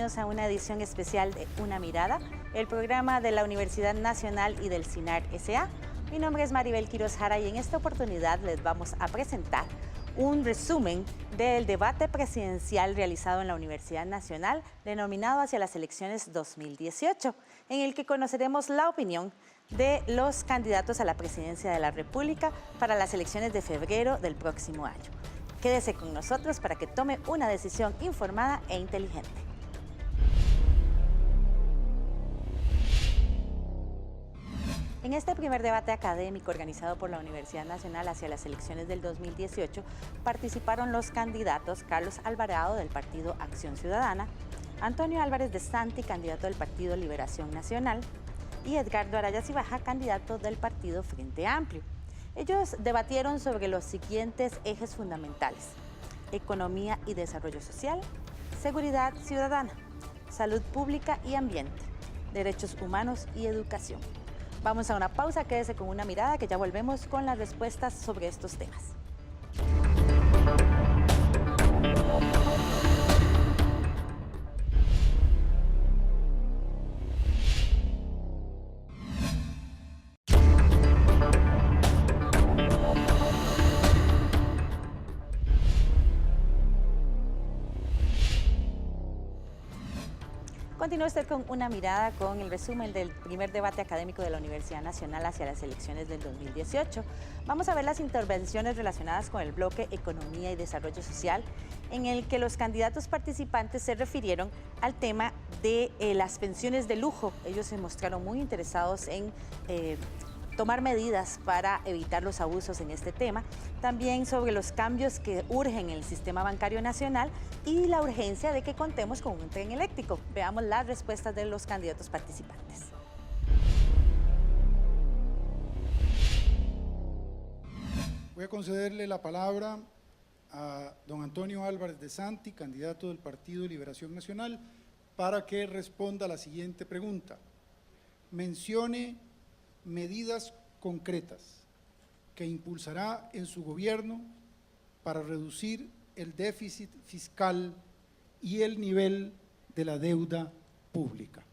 bienvenidos a una edición especial de Una Mirada, el programa de la Universidad Nacional y del CINAR S.A. Mi nombre es Maribel Quiroz Jara y en esta oportunidad les vamos a presentar un resumen del debate presidencial realizado en la Universidad Nacional denominado hacia las elecciones 2018, en el que conoceremos la opinión de los candidatos a la presidencia de la República para las elecciones de febrero del próximo año. Quédese con nosotros para que tome una decisión informada e inteligente. En este primer debate académico organizado por la Universidad Nacional hacia las elecciones del 2018, participaron los candidatos Carlos Alvarado del Partido Acción Ciudadana, Antonio Álvarez de Santi, candidato del Partido Liberación Nacional, y Edgardo Araya Cibaja, candidato del Partido Frente Amplio. Ellos debatieron sobre los siguientes ejes fundamentales: economía y desarrollo social, seguridad ciudadana, salud pública y ambiente, derechos humanos y educación. Vamos a una pausa, quédese con Una Mirada, que ya volvemos con las respuestas sobre estos temas. Continúa usted con Una Mirada, con el resumen del primer debate académico de la Universidad Nacional hacia las elecciones del 2018. Vamos a ver las intervenciones relacionadas con el bloque Economía y Desarrollo Social, en el que los candidatos participantes se refirieron al tema de las pensiones de lujo. Ellos se mostraron muy interesados en tomar medidas para evitar los abusos en este tema, también sobre los cambios que urgen en el sistema bancario nacional y la urgencia de que contemos con un tren eléctrico. Veamos las respuestas de los candidatos participantes. Voy a concederle la palabra a don Antonio Álvarez de Santi, candidato del Partido Liberación Nacional, para que responda a la siguiente pregunta. Mencione medidas concretas que impulsará en su gobierno para reducir el déficit fiscal y el nivel de la deuda pública.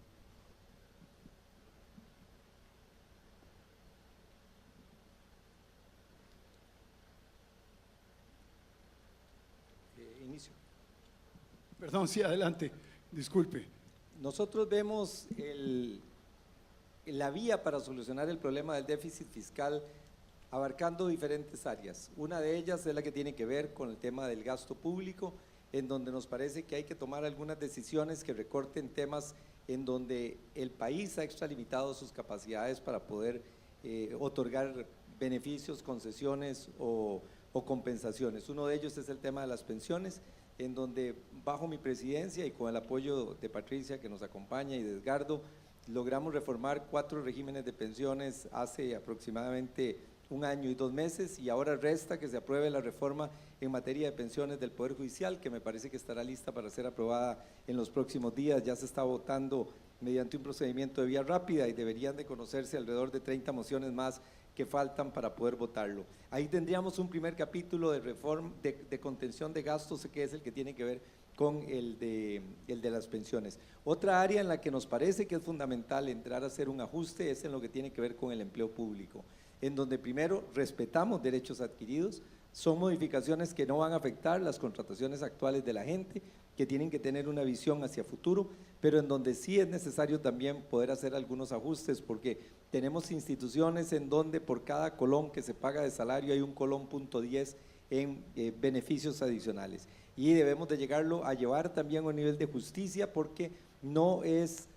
Inicio. Perdón, sí, adelante, disculpe. Nosotros vemos la vía para solucionar el problema del déficit fiscal abarcando diferentes áreas. Una de ellas es la que tiene que ver con el tema del gasto público, en donde nos parece que hay que tomar algunas decisiones que recorten temas en donde el país ha extralimitado sus capacidades para poder otorgar beneficios, concesiones o compensaciones. Uno de ellos es el tema de las pensiones, en donde bajo mi presidencia y con el apoyo de Patricia, que nos acompaña, y de Edgardo, logramos reformar 4 regímenes de pensiones hace aproximadamente 1 año y 2 meses, y ahora resta que se apruebe la reforma en materia de pensiones del Poder Judicial, que me parece que estará lista para ser aprobada en los próximos días. Ya se está votando mediante un procedimiento de vía rápida y deberían de conocerse alrededor de 30 mociones más que faltan para poder votarlo. Ahí tendríamos un primer capítulo de reforma, de contención de gastos, que es el que tiene que ver con el de las pensiones. Otra área en la que nos parece que es fundamental entrar a hacer un ajuste es en lo que tiene que ver con el empleo público, en donde primero respetamos derechos adquiridos, son modificaciones que no van a afectar las contrataciones actuales de la gente, que tienen que tener una visión hacia futuro, pero en donde sí es necesario también poder hacer algunos ajustes, porque tenemos instituciones en donde por cada colón que se paga de salario hay un colón .10 en beneficios adicionales, y debemos de llegarlo a llevar también a un nivel de justicia, porque no es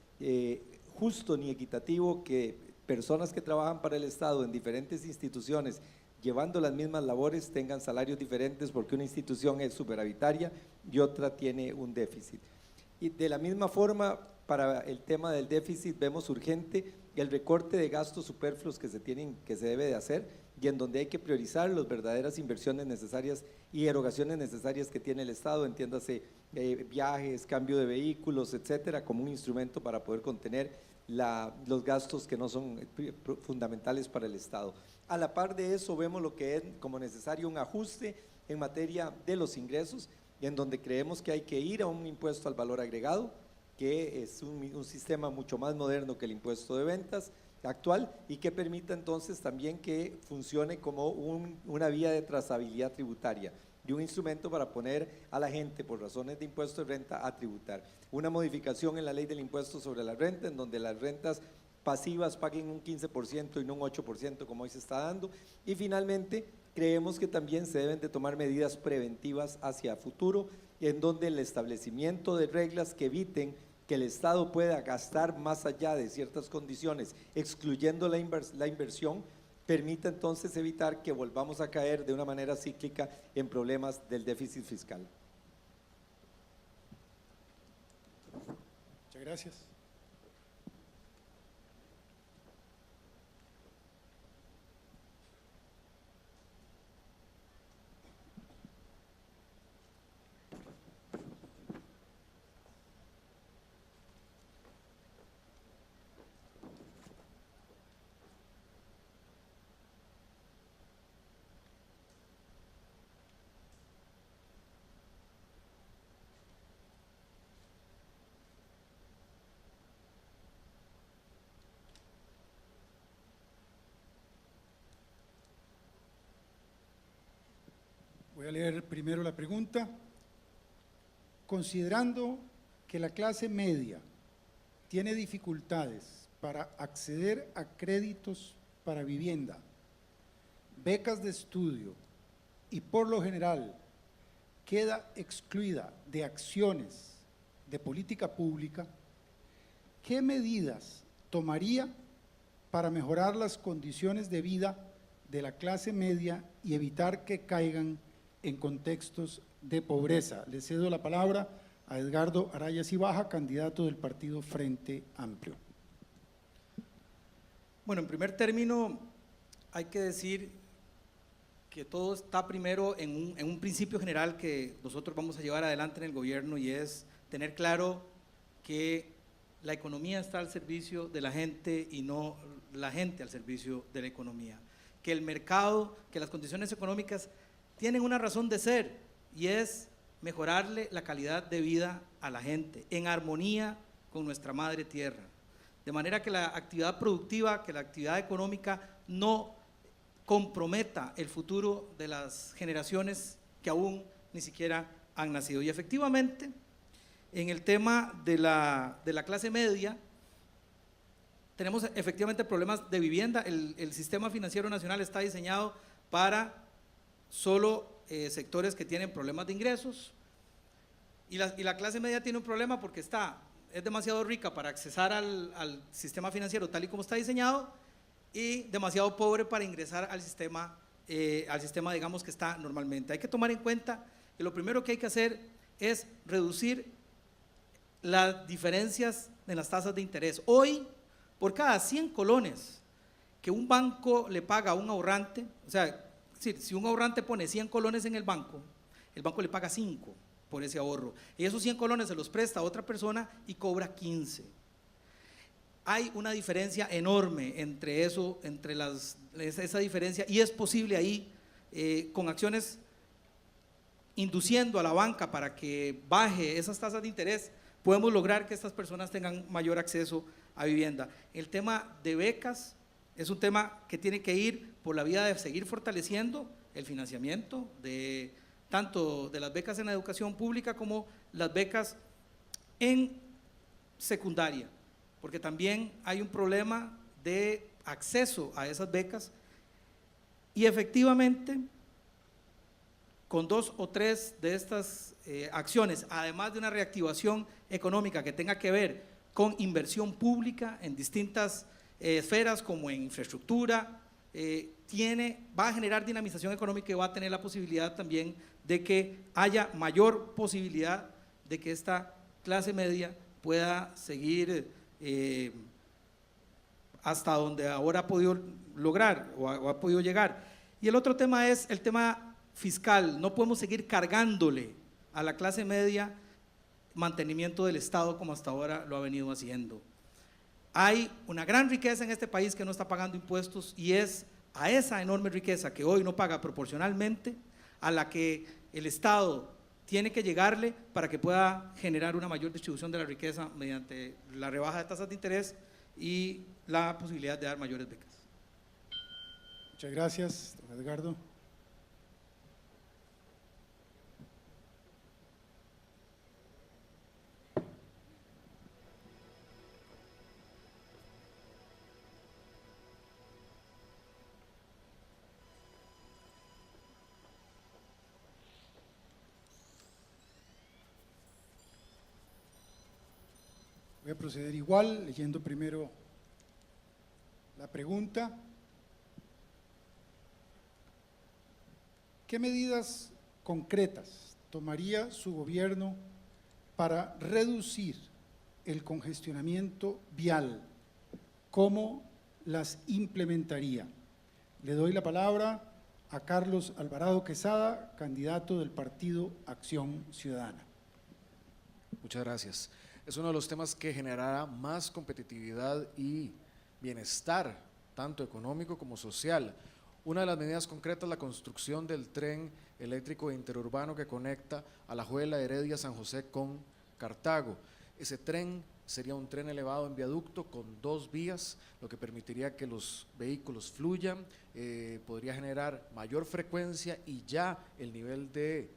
justo ni equitativo que personas que trabajan para el Estado en diferentes instituciones llevando las mismas labores tengan salarios diferentes, porque una institución es superavitaria y otra tiene un déficit. Y de la misma forma, para el tema del déficit vemos urgente el recorte de gastos superfluos que se debe de hacer, y en donde hay que priorizar las verdaderas inversiones necesarias y erogaciones necesarias que tiene el Estado, entiéndase viajes, cambio de vehículos, etcétera, como un instrumento para poder contener los gastos que no son fundamentales para el Estado. A la par de eso vemos lo que es como necesario un ajuste en materia de los ingresos, en donde creemos que hay que ir a un impuesto al valor agregado, que es un sistema mucho más moderno que el impuesto de ventas actual y que permita entonces también que funcione como una vía de trazabilidad tributaria y un instrumento para poner a la gente por razones de impuesto de renta a tributar. Una modificación en la ley del impuesto sobre la renta, en donde las rentas pasivas paguen un 15% y no un 8% como hoy se está dando. Y finalmente, creemos que también se deben de tomar medidas preventivas hacia futuro, en donde el establecimiento de reglas que eviten que el Estado pueda gastar más allá de ciertas condiciones, excluyendo la inversión, permita entonces evitar que volvamos a caer de una manera cíclica en problemas del déficit fiscal. Muchas gracias. Voy a leer primero la pregunta. Considerando que la clase media tiene dificultades para acceder a créditos para vivienda, becas de estudio y por lo general queda excluida de acciones de política pública, ¿qué medidas tomaría para mejorar las condiciones de vida de la clase media y evitar que caigan en contextos de pobreza? Le cedo la palabra a Edgardo Araya Cibaja, candidato del partido Frente Amplio. Bueno, en primer término, hay que decir que todo está primero en un principio general que nosotros vamos a llevar adelante en el gobierno, y es tener claro que la economía está al servicio de la gente y no la gente al servicio de la economía. Que el mercado, que las condiciones económicas tienen una razón de ser, y es mejorarle la calidad de vida a la gente en armonía con nuestra madre tierra, de manera que la actividad productiva, que la actividad económica no comprometa el futuro de las generaciones que aún ni siquiera han nacido. Y efectivamente, en el tema de la clase media, tenemos efectivamente problemas de vivienda. El sistema financiero nacional está diseñado para solo sectores que tienen problemas de ingresos, y la clase media tiene un problema porque es demasiado rica para accesar al sistema financiero tal y como está diseñado, y demasiado pobre para ingresar al sistema digamos que está normalmente. Hay que tomar en cuenta que lo primero que hay que hacer es reducir las diferencias en las tasas de interés. Hoy, por cada 100 colones que un banco le paga a un ahorrante, o sea, si un ahorrante pone 100 colones en el banco le paga 5 por ese ahorro, y esos 100 colones se los presta a otra persona y cobra 15. Hay una diferencia enorme entre eso, esa diferencia, y es posible ahí, con acciones induciendo a la banca para que baje esas tasas de interés, podemos lograr que estas personas tengan mayor acceso a vivienda. El tema de becas es un tema que tiene que ir por la vía de seguir fortaleciendo el financiamiento tanto de las becas en la educación pública como las becas en secundaria, porque también hay un problema de acceso a esas becas, y efectivamente con 2 o 3 de estas acciones, además de una reactivación económica que tenga que ver con inversión pública en distintas esferas como en infraestructura, va a generar dinamización económica y va a tener la posibilidad también de que haya mayor posibilidad de que esta clase media pueda seguir hasta donde ahora ha podido lograr o ha podido llegar. Y el otro tema es el tema fiscal. No podemos seguir cargándole a la clase media mantenimiento del Estado como hasta ahora lo ha venido haciendo. Hay una gran riqueza en este país que no está pagando impuestos, y es a esa enorme riqueza que hoy no paga proporcionalmente a la que el Estado tiene que llegarle para que pueda generar una mayor distribución de la riqueza mediante la rebaja de tasas de interés y la posibilidad de dar mayores becas. Muchas gracias, don Edgardo. Voy a proceder igual, leyendo primero la pregunta. ¿Qué medidas concretas tomaría su gobierno para reducir el congestionamiento vial? ¿Cómo las implementaría? Le doy la palabra a Carlos Alvarado Quesada, candidato del Partido Acción Ciudadana. Muchas gracias. Es uno de los temas que generará más competitividad y bienestar, tanto económico como social. Una de las medidas concretas es la construcción del tren eléctrico interurbano que conecta Alajuela, Heredia, San José con Cartago. Ese tren sería un tren elevado en viaducto con 2 vías, lo que permitiría que los vehículos fluyan, podría generar mayor frecuencia y ya el nivel de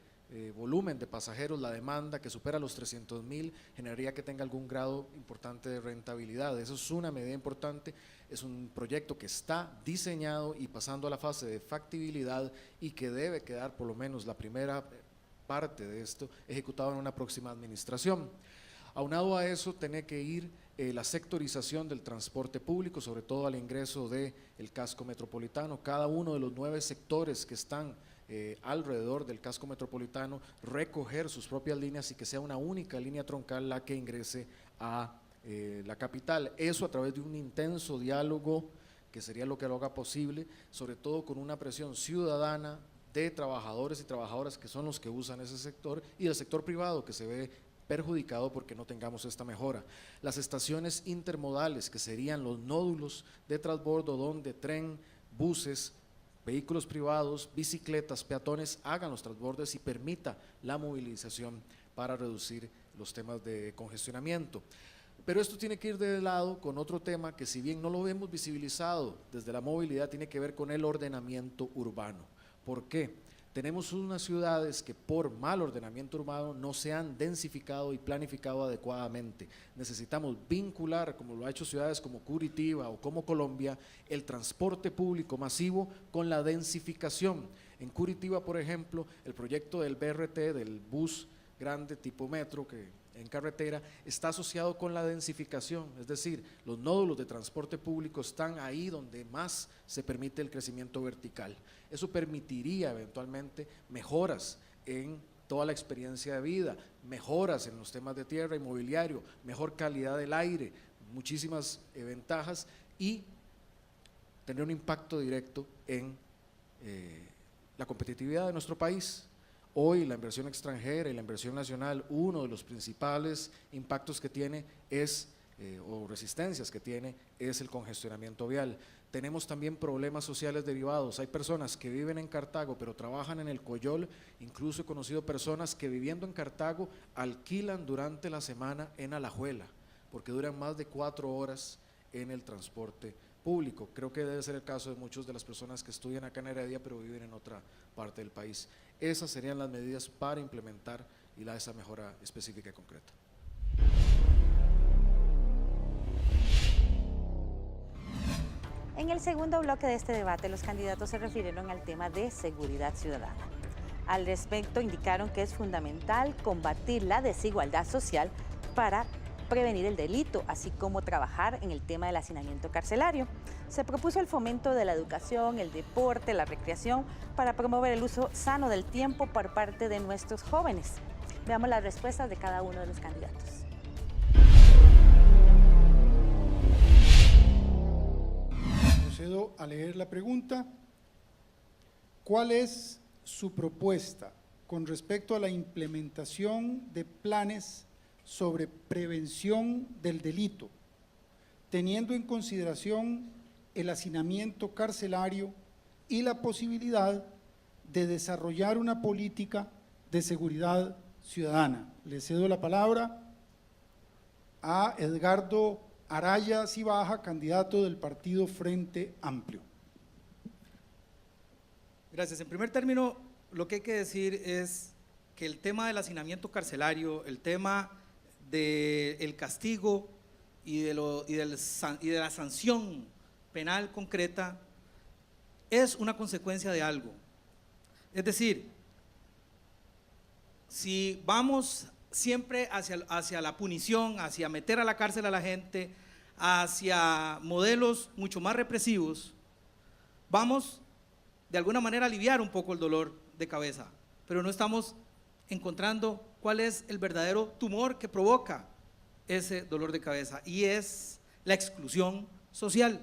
volumen de pasajeros, la demanda que supera los 300,000, generaría que tenga algún grado importante de rentabilidad. Eso es una medida importante, es un proyecto que está diseñado y pasando a la fase de factibilidad y que debe quedar por lo menos la primera parte de esto ejecutado en una próxima administración. Aunado a eso, tiene que ir la sectorización del transporte público, sobre todo al ingreso del casco metropolitano. Cada uno de los 9 sectores que están alrededor del casco metropolitano, recoger sus propias líneas y que sea una única línea troncal la que ingrese a la capital. Eso a través de un intenso diálogo que sería lo que lo haga posible, sobre todo con una presión ciudadana de trabajadores y trabajadoras que son los que usan ese sector y del sector privado que se ve perjudicado porque no tengamos esta mejora. Las estaciones intermodales, que serían los nódulos de transbordo donde tren, buses, vehículos privados, bicicletas, peatones hagan los transbordes y permita la movilización para reducir los temas de congestionamiento. Pero esto tiene que ir de lado con otro tema que, si bien no lo hemos visibilizado desde la movilidad, tiene que ver con el ordenamiento urbano. ¿Por qué? Tenemos unas ciudades que por mal ordenamiento urbano no se han densificado y planificado adecuadamente. Necesitamos vincular, como lo ha hecho ciudades como Curitiba o como Colombia, el transporte público masivo con la densificación. En Curitiba, por ejemplo, el proyecto del BRT, del bus grande tipo metro que en carretera, está asociado con la densificación, es decir, los nódulos de transporte público están ahí donde más se permite el crecimiento vertical. Eso permitiría eventualmente mejoras en toda la experiencia de vida, mejoras en los temas de tierra y mobiliario, mejor calidad del aire, muchísimas ventajas y tener un impacto directo en la competitividad de nuestro país. Hoy la inversión extranjera y la inversión nacional, uno de los principales impactos que tiene es, o resistencias que tiene, es el congestionamiento vial. Tenemos también problemas sociales derivados. Hay personas que viven en Cartago pero trabajan en el Coyol, incluso he conocido personas que viviendo en Cartago alquilan durante la semana en Alajuela, porque duran más de 4 horas en el transporte público. Creo que debe ser el caso de muchas de las personas que estudian acá en Heredia pero viven en otra parte del país. Esas serían las medidas para implementar y esa mejora específica y concreta. En el segundo bloque de este debate, los candidatos se refirieron al tema de seguridad ciudadana. Al respecto, indicaron que es fundamental combatir la desigualdad social para prevenir el delito, así como trabajar en el tema del hacinamiento carcelario. Se propuso el fomento de la educación, el deporte, la recreación, para promover el uso sano del tiempo por parte de nuestros jóvenes. Veamos las respuestas de cada uno de los candidatos. Procedo a leer la pregunta. ¿Cuál es su propuesta con respecto a la implementación de planes sobre prevención del delito, teniendo en consideración el hacinamiento carcelario y la posibilidad de desarrollar una política de seguridad ciudadana. Le cedo la palabra a Edgardo Araya Cibaja, candidato del partido Frente Amplio. Gracias. En primer término, lo que hay que decir es que el tema del hacinamiento carcelario, el tema del castigo y de la sanción penal concreta es una consecuencia de algo. Es decir, si vamos siempre hacia la punición, hacia meter a la cárcel a la gente, hacia modelos mucho más represivos, vamos de alguna manera a aliviar un poco el dolor de cabeza, pero no estamos encontrando cuál es el verdadero tumor que provoca ese dolor de cabeza, y es la exclusión social.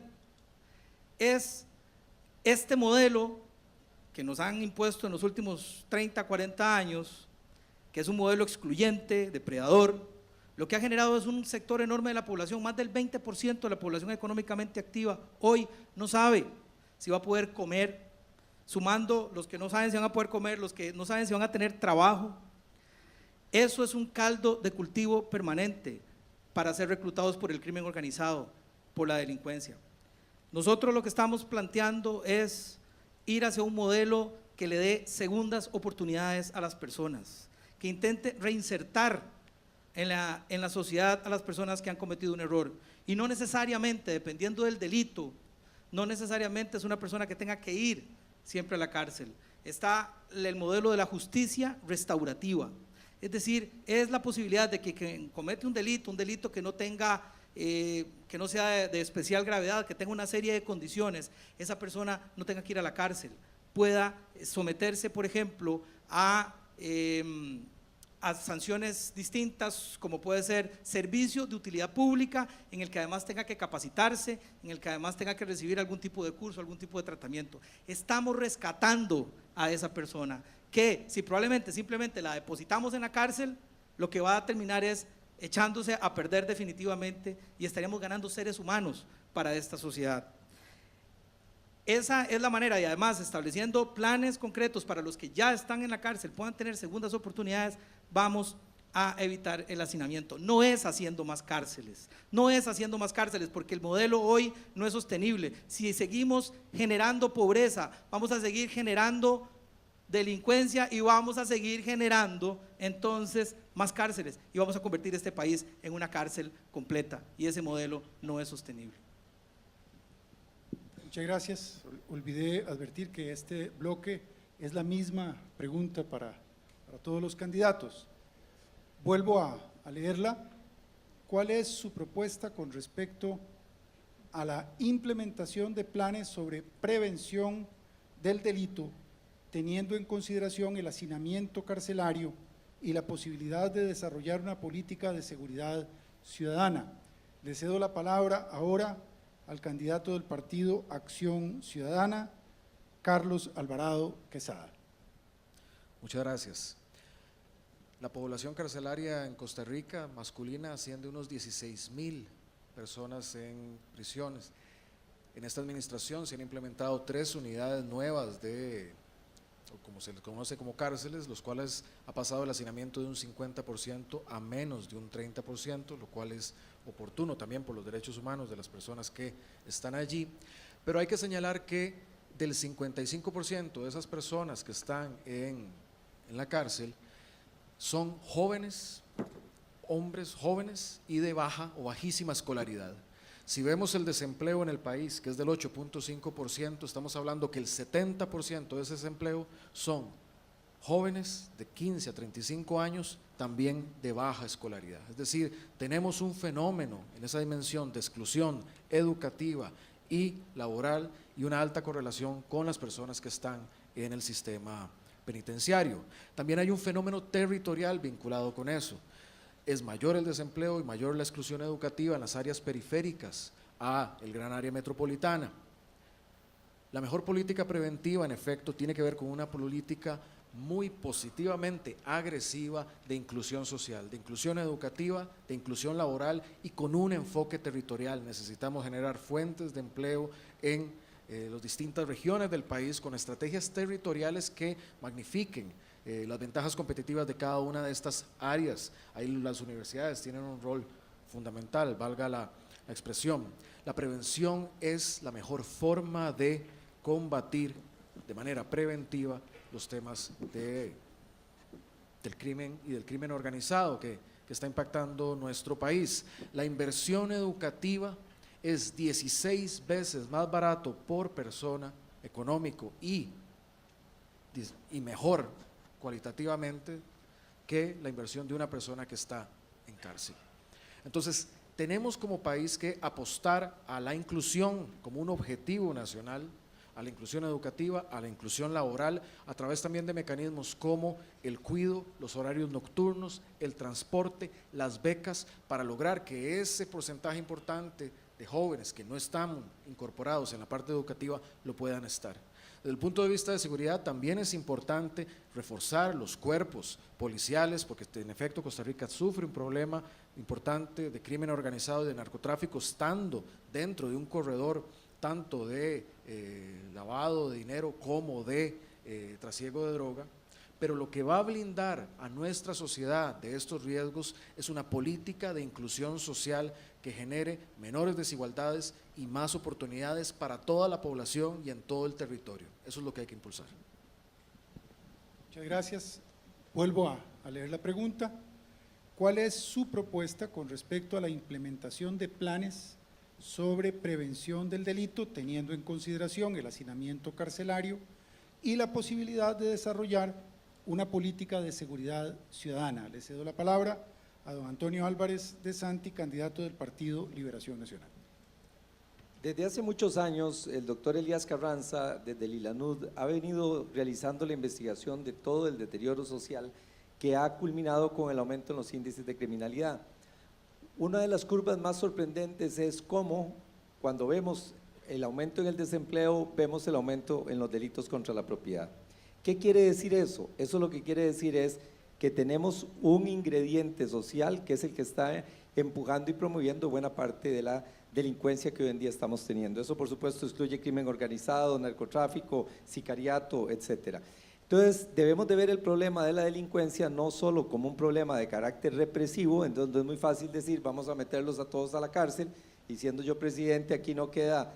Es este modelo que nos han impuesto en los últimos 30, 40 años, que es un modelo excluyente, depredador, lo que ha generado es un sector enorme de la población, más del 20% de la población económicamente activa, hoy no sabe si va a poder comer, sumando los que no saben si van a poder comer, los que no saben si van a tener trabajo. Eso es un caldo de cultivo permanente para ser reclutados por el crimen organizado, por la delincuencia. Nosotros lo que estamos planteando es ir hacia un modelo que le dé segundas oportunidades a las personas, que intente reinsertar en la sociedad a las personas que han cometido un error, y no necesariamente, dependiendo del delito, no necesariamente es una persona que tenga que ir siempre a la cárcel. Está el modelo de la justicia restaurativa, es decir, es la posibilidad de que quien comete un delito que no tenga, que no sea de especial gravedad, que tenga una serie de condiciones, esa persona no tenga que ir a la cárcel, pueda someterse, por ejemplo, a sanciones distintas, como puede ser servicio de utilidad pública, en el que además tenga que capacitarse, en el que además tenga que recibir algún tipo de curso, algún tipo de tratamiento. Estamos rescatando a esa persona, que si probablemente simplemente la depositamos en la cárcel, lo que va a terminar es echándose a perder definitivamente, y estaríamos ganando seres humanos para esta sociedad. Esa es la manera, y además estableciendo planes concretos para los que ya están en la cárcel puedan tener segundas oportunidades, vamos a evitar el hacinamiento. No es haciendo más cárceles, no es haciendo más cárceles, porque el modelo hoy no es sostenible. Si seguimos generando pobreza, vamos a seguir generando delincuencia y vamos a seguir generando entonces más cárceles, y vamos a convertir este país en una cárcel completa, y ese modelo no es sostenible. Muchas gracias. Olvidé advertir que este bloque es la misma pregunta para todos los candidatos. Vuelvo a leerla. ¿Cuál es su propuesta con respecto a la implementación de planes sobre prevención del delito, teniendo en consideración el hacinamiento carcelario y la posibilidad de desarrollar una política de seguridad ciudadana? Le cedo la palabra ahora al candidato del partido Acción Ciudadana, Carlos Alvarado Quesada. Muchas gracias. La población carcelaria en Costa Rica, masculina, asciende a unos 16,000 personas en prisiones. En esta administración se han implementado 3 unidades nuevas o como se les conoce como cárceles, los cuales ha pasado el hacinamiento de un 50% a menos de un 30%, lo cual es oportuno también por los derechos humanos de las personas que están allí. Pero hay que señalar que del 55% de esas personas que están en la cárcel son jóvenes, hombres jóvenes y de baja o bajísima escolaridad. Si vemos el desempleo en el país, que es del 8.5%, estamos hablando que el 70% de ese desempleo son jóvenes de 15 a 35 años, también de baja escolaridad. Es decir, tenemos un fenómeno en esa dimensión de exclusión educativa y laboral, y una alta correlación con las personas que están en el sistema penitenciario. También hay un fenómeno territorial vinculado con eso. Es mayor el desempleo y mayor la exclusión educativa en las áreas periféricas a el gran área metropolitana. La mejor política preventiva, en efecto, tiene que ver con una política muy positivamente agresiva de inclusión social, de inclusión educativa, de inclusión laboral y con un enfoque territorial. Necesitamos generar fuentes de empleo en las distintas regiones del país con estrategias territoriales que magnifiquen las ventajas competitivas de cada una de estas áreas. Ahí las universidades tienen un rol fundamental, valga la expresión. La prevención es la mejor forma de combatir de manera preventiva los temas del crimen y del crimen organizado que está impactando nuestro país. La inversión educativa es 16 veces más barato por persona económico y mejor cualitativamente que la inversión de una persona que está en cárcel. Entonces, tenemos como país que apostar a la inclusión como un objetivo nacional, a la inclusión educativa, a la inclusión laboral, a través también de mecanismos como el cuido, los horarios nocturnos, el transporte, las becas, para lograr que ese porcentaje importante de jóvenes que no están incorporados en la parte educativa lo puedan estar. Desde el punto de vista de seguridad también es importante reforzar los cuerpos policiales, porque en efecto Costa Rica sufre un problema importante de crimen organizado y de narcotráfico, estando dentro de un corredor tanto de lavado de dinero como de trasiego de droga. Pero lo que va a blindar a nuestra sociedad de estos riesgos es una política de inclusión social que genere menores desigualdades y más oportunidades para toda la población y en todo el territorio. Eso es lo que hay que impulsar. Muchas gracias. Vuelvo a leer la pregunta. ¿Cuál es su propuesta con respecto a la implementación de planes sobre prevención del delito, teniendo en consideración el hacinamiento carcelario y la posibilidad de desarrollar una política de seguridad ciudadana? Le cedo la palabra a don Antonio Álvarez de Santi, candidato del Partido Liberación Nacional. Desde hace muchos años, el doctor Elías Carranza, desde el ILANUD, ha venido realizando la investigación de todo el deterioro social que ha culminado con el aumento en los índices de criminalidad. Una de las curvas más sorprendentes es cómo, cuando vemos el aumento en el desempleo, vemos el aumento en los delitos contra la propiedad. ¿Qué quiere decir eso? Eso lo que quiere decir es que tenemos un ingrediente social que es el que está empujando y promoviendo buena parte de la delincuencia que hoy en día estamos teniendo. Eso, por supuesto, excluye crimen organizado, narcotráfico, sicariato, etcétera. Entonces, debemos de ver el problema de la delincuencia no solo como un problema de carácter represivo, en donde es muy fácil decir vamos a meterlos a todos a la cárcel y siendo yo presidente aquí no queda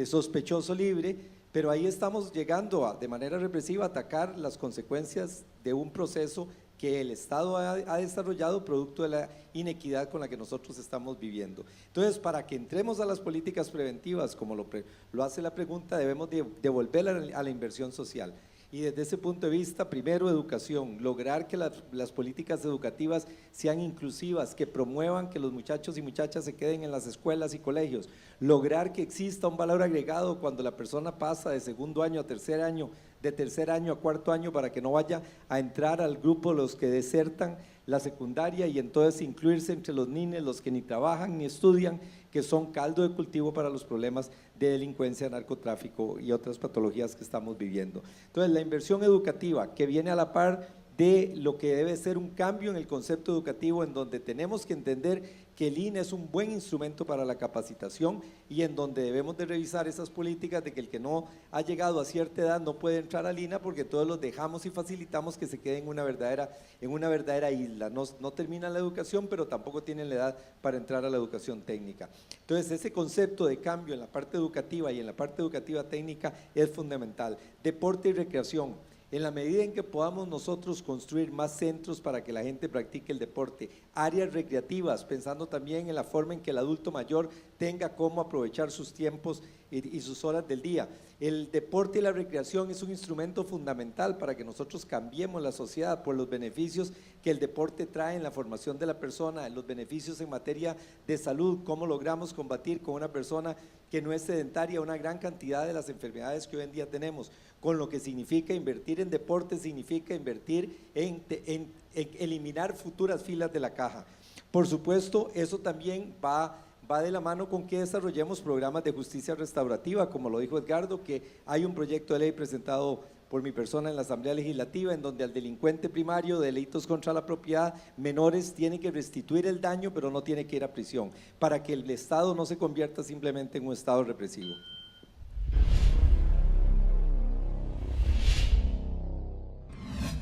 sospechoso libre, pero ahí estamos llegando de manera represiva a atacar las consecuencias de un proceso que el Estado ha desarrollado producto de la inequidad con la que nosotros estamos viviendo. Entonces, para que entremos a las políticas preventivas, como lo hace la pregunta, debemos devolver a la inversión social. Y desde ese punto de vista, primero educación, lograr que las políticas educativas sean inclusivas, que promuevan que los muchachos y muchachas se queden en las escuelas y colegios, lograr que exista un valor agregado cuando la persona pasa de segundo año a tercer año, de tercer año a cuarto año, para que no vaya a entrar al grupo los que desertan la secundaria y entonces incluirse entre los niños, los que ni trabajan ni estudian, que son caldo de cultivo para los problemas de delincuencia, narcotráfico y otras patologías que estamos viviendo. Entonces, la inversión educativa que viene a la par de lo que debe ser un cambio en el concepto educativo, en donde tenemos que entender que el INE es un buen instrumento para la capacitación y en donde debemos de revisar esas políticas de que el que no ha llegado a cierta edad no puede entrar al INE porque todos los dejamos y facilitamos que se queden en una verdadera isla. No terminan la educación, pero tampoco tienen la edad para entrar a la educación técnica. Entonces, ese concepto de cambio en la parte educativa y en la parte educativa técnica es fundamental. Deporte y recreación. En la medida en que podamos nosotros construir más centros para que la gente practique el deporte, áreas recreativas, pensando también en la forma en que el adulto mayor tenga cómo aprovechar sus tiempos y sus horas del día. El deporte y la recreación es un instrumento fundamental para que nosotros cambiemos la sociedad por los beneficios que el deporte trae en la formación de la persona, los beneficios en materia de salud, cómo logramos combatir con una persona que no es sedentaria una gran cantidad de las enfermedades que hoy en día tenemos, con lo que significa invertir en deporte, significa invertir en eliminar futuras filas de la caja. Por supuesto, eso también va de la mano con que desarrollemos programas de justicia restaurativa, como lo dijo Edgardo, que hay un proyecto de ley presentado por mi persona en la Asamblea Legislativa, en donde al delincuente primario de delitos contra la propiedad menores tiene que restituir el daño, pero no tiene que ir a prisión, para que el Estado no se convierta simplemente en un Estado represivo.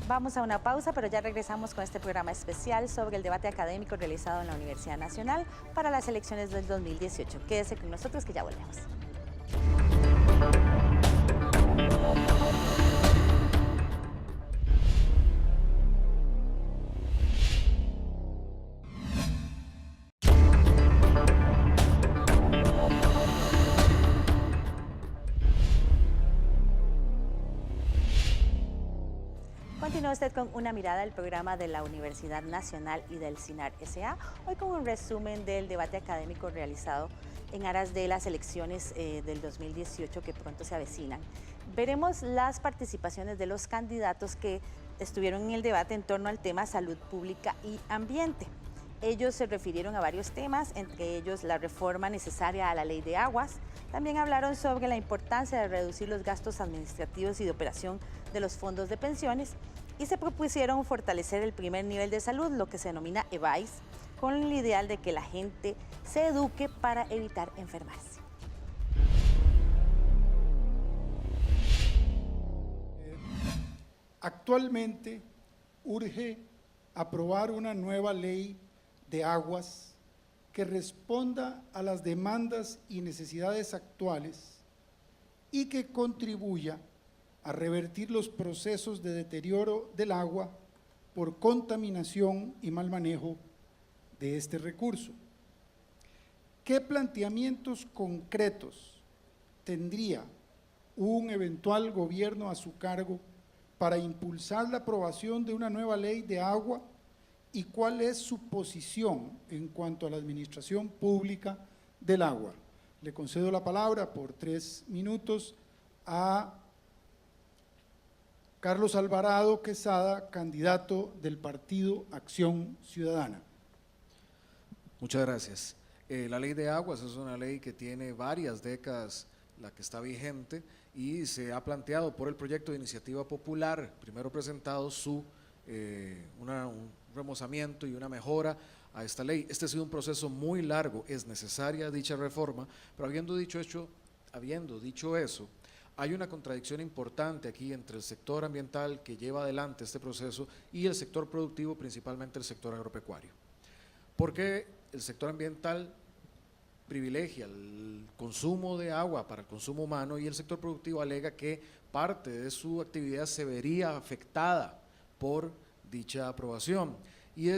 Vamos a una pausa, pero ya regresamos con este programa especial sobre el debate académico realizado en la Universidad Nacional para las elecciones del 2018. Quédese con nosotros que ya volvemos. Continúa usted con Una Mirada, el programa de la Universidad Nacional y del CINAR S.A., hoy con un resumen del debate académico realizado en aras de las elecciones del 2018 que pronto se avecinan. Veremos las participaciones de los candidatos que estuvieron en el debate en torno al tema salud pública y ambiente. Ellos se refirieron a varios temas, entre ellos la reforma necesaria a la ley de aguas. También hablaron sobre la importancia de reducir los gastos administrativos y de operación de los fondos de pensiones y se propusieron fortalecer el primer nivel de salud, lo que se denomina EVAIS, con el ideal de que la gente se eduque para evitar enfermarse. Actualmente urge aprobar una nueva ley de aguas que responda a las demandas y necesidades actuales y que contribuya a revertir los procesos de deterioro del agua por contaminación y mal manejo de este recurso. ¿Qué planteamientos concretos tendría un eventual gobierno a su cargo para impulsar la aprobación de una nueva ley de agua y cuál es su posición en cuanto a la administración pública del agua? Le concedo la palabra por 3 minutos a Carlos Alvarado Quesada, candidato del Partido Acción Ciudadana. Muchas gracias. La ley de aguas es una ley que tiene varias décadas la que está vigente y se ha planteado por el proyecto de iniciativa popular, primero presentado, un remozamiento y una mejora a esta ley. Este ha sido un proceso muy largo, es necesaria dicha reforma, pero habiendo dicho eso, hay una contradicción importante aquí entre el sector ambiental que lleva adelante este proceso y el sector productivo, principalmente el sector agropecuario. Porque el sector ambiental privilegia el consumo de agua para el consumo humano y el sector productivo alega que parte de su actividad se vería afectada por dicha aprobación. Y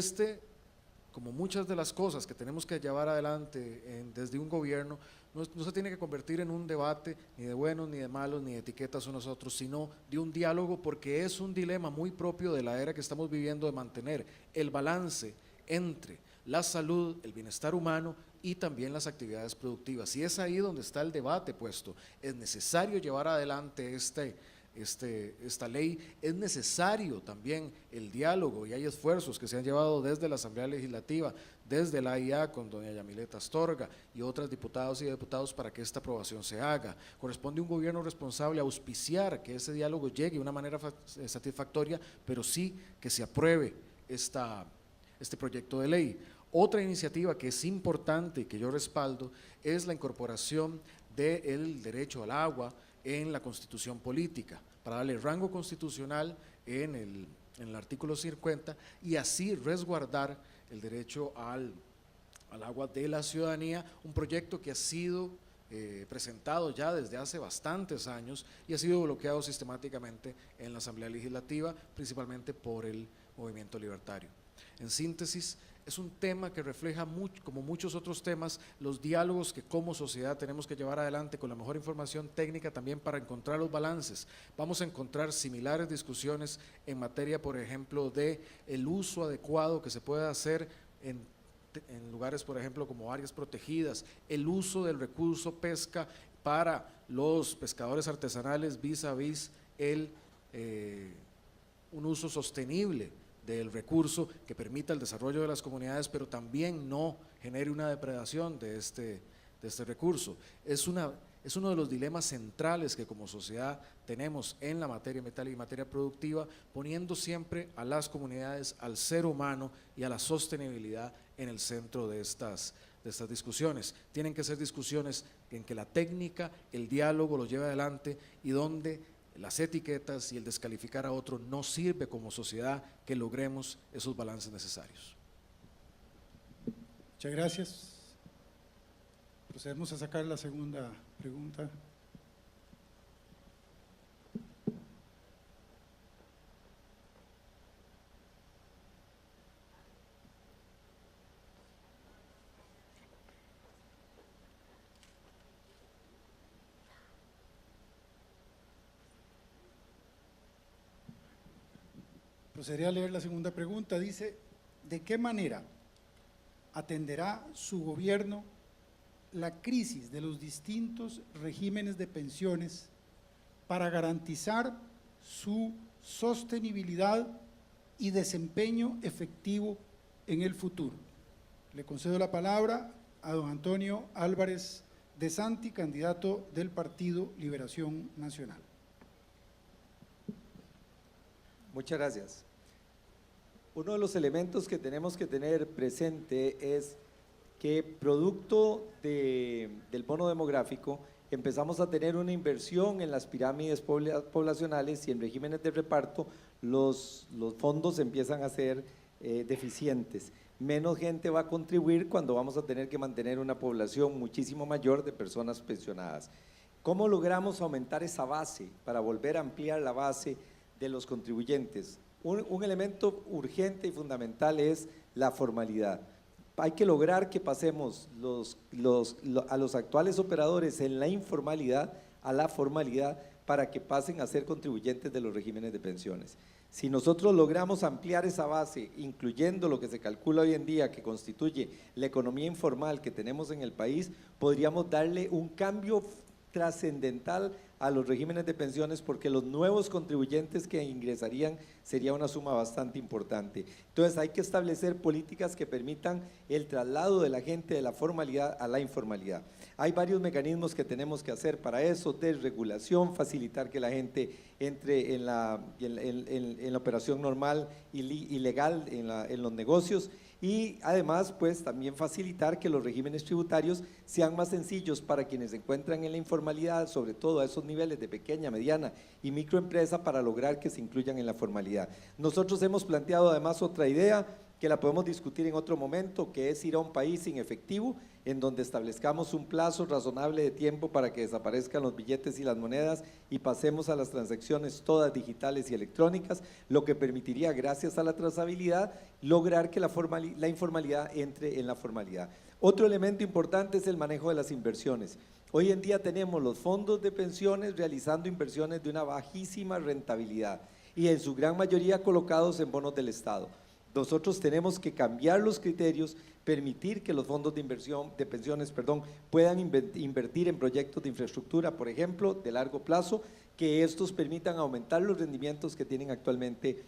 como muchas de las cosas que tenemos que llevar adelante desde un gobierno, no se tiene que convertir en un debate ni de buenos, ni de malos, ni de etiquetas unos a otros, sino de un diálogo, porque es un dilema muy propio de la era que estamos viviendo de mantener el balance entre la salud, el bienestar humano y también las actividades productivas. Y es ahí donde está el debate puesto. Es necesario llevar adelante esta ley, es necesario también el diálogo y hay esfuerzos que se han llevado desde la Asamblea Legislativa, desde la AIA con doña Yamileta Astorga y otras diputados y diputados para que esta aprobación se haga. Corresponde a un gobierno responsable auspiciar que ese diálogo llegue de una manera satisfactoria, pero sí que se apruebe este proyecto de ley. Otra iniciativa que es importante y que yo respaldo es la incorporación del derecho al agua en la Constitución política, para darle rango constitucional en el artículo 50 y así resguardar el derecho al agua de la ciudadanía, un proyecto que ha sido presentado ya desde hace bastantes años y ha sido bloqueado sistemáticamente en la Asamblea Legislativa, principalmente por el movimiento libertario. En síntesis, es un tema que refleja, como muchos otros temas, los diálogos que como sociedad tenemos que llevar adelante con la mejor información técnica también para encontrar los balances. Vamos a encontrar similares discusiones en materia, por ejemplo, de el uso adecuado que se puede hacer en lugares, por ejemplo, como áreas protegidas, el uso del recurso pesca para los pescadores artesanales vis a vis un uso sostenible del recurso que permita el desarrollo de las comunidades, pero también no genere una depredación de este recurso. Es uno de los dilemas centrales que como sociedad tenemos en la materia ambiental y materia productiva, poniendo siempre a las comunidades, al ser humano y a la sostenibilidad en el centro de estas discusiones. Tienen que ser discusiones en que la técnica, el diálogo lo lleve adelante y donde las etiquetas y el descalificar a otro no sirve como sociedad que logremos esos balances necesarios. Muchas gracias. Procedemos a sacar la segunda pregunta. Procederé a leer la segunda pregunta. Dice, ¿de qué manera atenderá su gobierno la crisis de los distintos regímenes de pensiones para garantizar su sostenibilidad y desempeño efectivo en el futuro? Le concedo la palabra a don Antonio Álvarez de Santi, candidato del Partido Liberación Nacional. Muchas gracias. Uno de los elementos que tenemos que tener presente es que producto del bono demográfico empezamos a tener una inversión en las pirámides poblacionales y en regímenes de reparto los fondos empiezan a ser deficientes. Menos gente va a contribuir cuando vamos a tener que mantener una población muchísimo mayor de personas pensionadas. ¿Cómo logramos aumentar esa base para volver a ampliar la base de los contribuyentes? Un elemento urgente y fundamental es la formalidad. Hay que lograr que pasemos a los actuales operadores en la informalidad a la formalidad para que pasen a ser contribuyentes de los regímenes de pensiones. Si nosotros logramos ampliar esa base, incluyendo lo que se calcula hoy en día que constituye la economía informal que tenemos en el país, podríamos darle un cambio trascendental a los regímenes de pensiones, porque los nuevos contribuyentes que ingresarían sería una suma bastante importante. Entonces hay que establecer políticas que permitan el traslado de la gente de la formalidad a la informalidad. Hay varios mecanismos que tenemos que hacer para eso: desregulación, facilitar que la gente entre en la operación normal y legal en los negocios, y además pues también facilitar que los regímenes tributarios sean más sencillos para quienes se encuentran en la informalidad, sobre todo a esos niveles de pequeña, mediana y microempresa, para lograr que se incluyan en la formalidad. Nosotros hemos planteado además otra idea que la podemos discutir en otro momento, que es ir a un país sin efectivo, en donde establezcamos un plazo razonable de tiempo para que desaparezcan los billetes y las monedas y pasemos a las transacciones todas digitales y electrónicas, lo que permitiría, gracias a la trazabilidad, lograr que la informalidad entre en la formalidad. Otro elemento importante es el manejo de las inversiones. Hoy en día tenemos los fondos de pensiones realizando inversiones de una bajísima rentabilidad y en su gran mayoría colocados en bonos del Estado. Nosotros tenemos que cambiar los criterios, permitir que los fondos de pensiones puedan invertir en proyectos de infraestructura, por ejemplo, de largo plazo, que estos permitan aumentar los rendimientos que tienen actualmente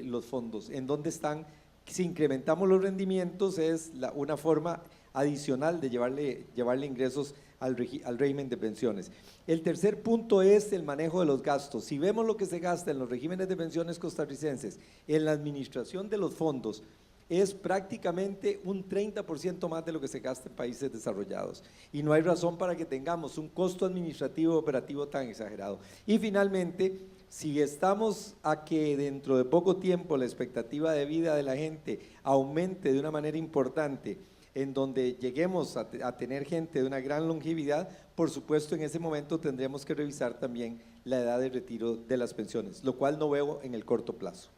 los fondos. ¿En dónde están? Si incrementamos los rendimientos es una forma adicional de llevarle ingresos al régimen de pensiones. El tercer punto es el manejo de los gastos. Si vemos lo que se gasta en los regímenes de pensiones costarricenses, en la administración de los fondos, es prácticamente un 30% más de lo que se gasta en países desarrollados, y no hay razón para que tengamos un costo administrativo operativo tan exagerado. Y finalmente, si estamos a que dentro de poco tiempo la expectativa de vida de la gente aumente de una manera importante, en donde lleguemos a tener gente de una gran longevidad, por supuesto en ese momento tendremos que revisar también la edad de retiro de las pensiones, lo cual no veo en el corto plazo.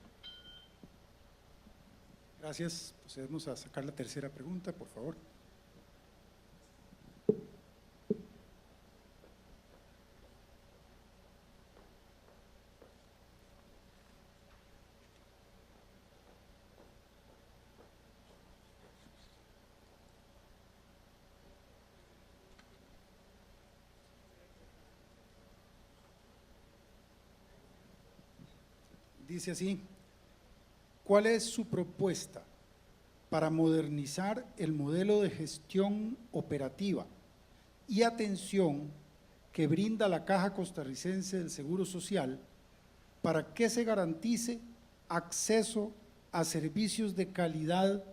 Gracias. Procedemos a sacar la tercera pregunta, por favor. Dice así: ¿cuál es su propuesta para modernizar el modelo de gestión operativa y atención que brinda la Caja Costarricense del Seguro Social para que se garantice acceso a servicios de calidad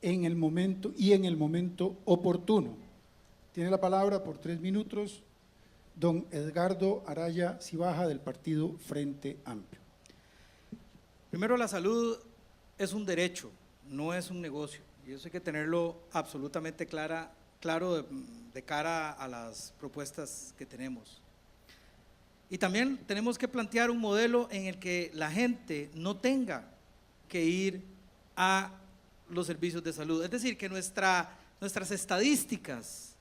en el momento oportuno? Tiene la palabra por 3 minutos don Edgardo Araya Cibaja del partido Frente Amplio. Primero, la salud es un derecho, no es un negocio, y eso hay que tenerlo absolutamente claro de cara a las propuestas que tenemos. Y también tenemos que plantear un modelo en el que la gente no tenga que ir a los servicios de salud, es decir, que nuestras estadísticas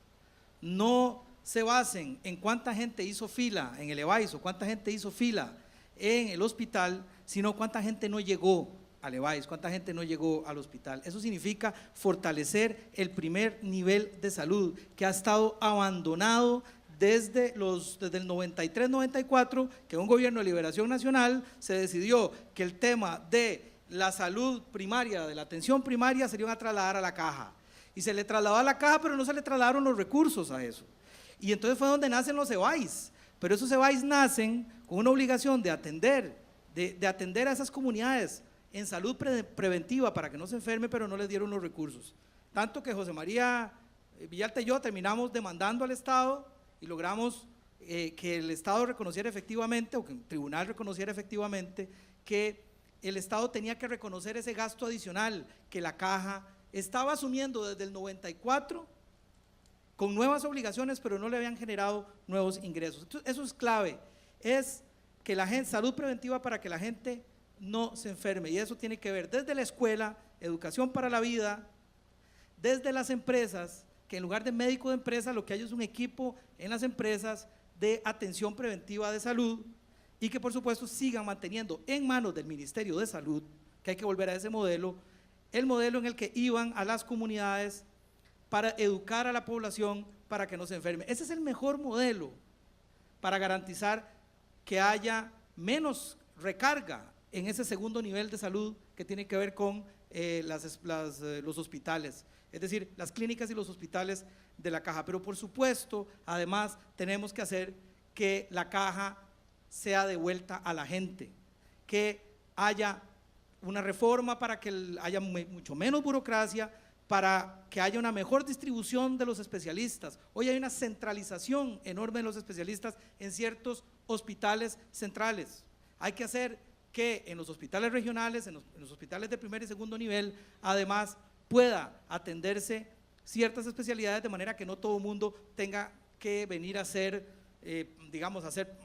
no se basen en cuánta gente hizo fila en el EVAIS o cuánta gente hizo fila en el hospital, sino cuánta gente no llegó al EVAIS, cuánta gente no llegó al hospital. Eso significa fortalecer el primer nivel de salud que ha estado abandonado desde el 93-94, que un gobierno de liberación nacional se decidió que el tema de la salud primaria, de la atención primaria, se iban a trasladar a la caja. Y se le trasladó a la caja, pero no se le trasladaron los recursos a eso. Y entonces fue donde nacen los EVAIS, pero esos EVAIS nacen con una obligación de atender a esas comunidades en salud preventiva para que no se enferme, pero no les dieron los recursos. Tanto que José María Villalta y yo terminamos demandando al Estado y logramos que el Estado reconociera efectivamente, o que el tribunal reconociera efectivamente, que el Estado tenía que reconocer ese gasto adicional que la caja estaba asumiendo desde el 94 con nuevas obligaciones, pero no le habían generado nuevos ingresos. Entonces, eso es clave, es que la gente, salud preventiva para que la gente no se enferme, y eso tiene que ver desde la escuela, educación para la vida, desde las empresas, que en lugar de médico de empresa lo que hay es un equipo en las empresas de atención preventiva de salud, y que por supuesto sigan manteniendo en manos del Ministerio de Salud, que hay que volver a ese modelo, el modelo en el que iban a las comunidades para educar a la población para que no se enferme. Ese es el mejor modelo para garantizar que haya menos recarga en ese segundo nivel de salud que tiene que ver con los hospitales, es decir, las clínicas y los hospitales de la caja. Pero por supuesto, además, tenemos que hacer que la caja sea devuelta a la gente, que haya una reforma para que haya mucho menos burocracia, para que haya una mejor distribución de los especialistas. Hoy hay una centralización enorme de los especialistas en ciertos hospitales centrales. Hay que hacer que en los hospitales regionales, en los hospitales de primer y segundo nivel, además pueda atenderse ciertas especialidades de manera que no todo el mundo tenga que venir a hacer, digamos, a hacer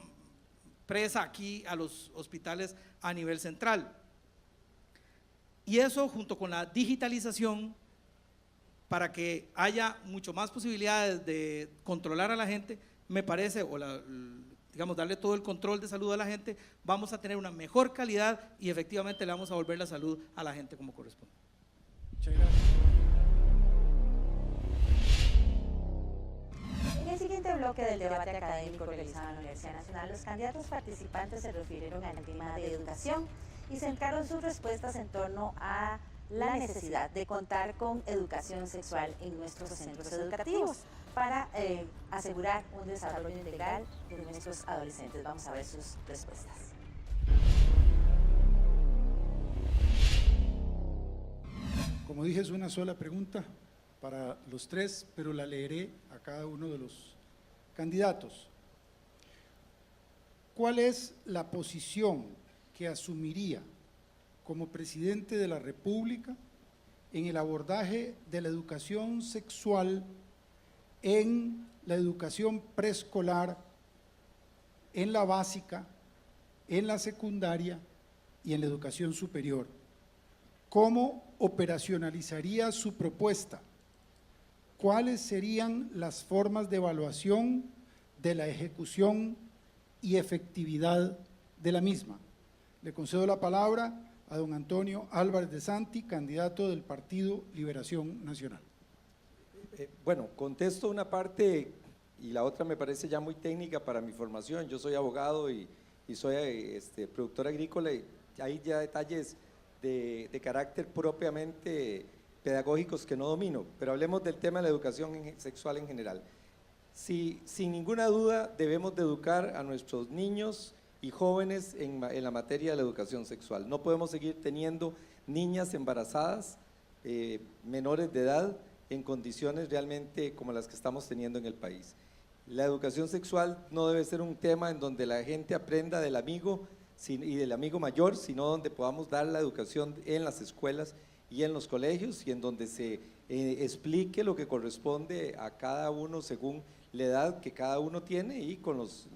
presa aquí a los hospitales a nivel central. Y eso, junto con la digitalización, para que haya mucho más posibilidades de controlar a la gente, me parece, digamos, darle todo el control de salud a la gente, vamos a tener una mejor calidad y efectivamente le vamos a volver la salud a la gente como corresponde. Muchas gracias. En el siguiente bloque del debate académico realizado en la Universidad Nacional, los candidatos participantes se refirieron al tema de educación y centraron sus respuestas en torno a la necesidad de contar con educación sexual en nuestros centros educativos para asegurar un desarrollo integral de nuestros adolescentes. Vamos a ver sus respuestas. Como dije, es una sola pregunta para los tres, pero la leeré a cada uno de los candidatos. ¿Cuál es la posición que asumiría como presidente de la República en el abordaje de la educación sexual en la educación preescolar, en la básica, en la secundaria y en la educación superior? ¿Cómo operacionalizaría su propuesta? ¿Cuáles serían las formas de evaluación de la ejecución y efectividad de la misma? Le concedo la palabra a don Antonio Álvarez de Santi, candidato del Partido Liberación Nacional. Bueno, contesto una parte y la otra me parece ya muy técnica para mi formación. Yo soy abogado y soy productor agrícola, y hay ya detalles de carácter propiamente pedagógicos que no domino, pero hablemos del tema de la educación sexual en general. Sin ninguna duda debemos de educar a nuestros niños y jóvenes en la materia de la educación sexual. No podemos seguir teniendo niñas embarazadas, menores de edad, en condiciones realmente como las que estamos teniendo en el país. La educación sexual no debe ser un tema en donde la gente aprenda del amigo y del amigo mayor, sino donde podamos dar la educación en las escuelas y en los colegios, y en donde se explique lo que corresponde a cada uno según la edad que cada uno tiene y con los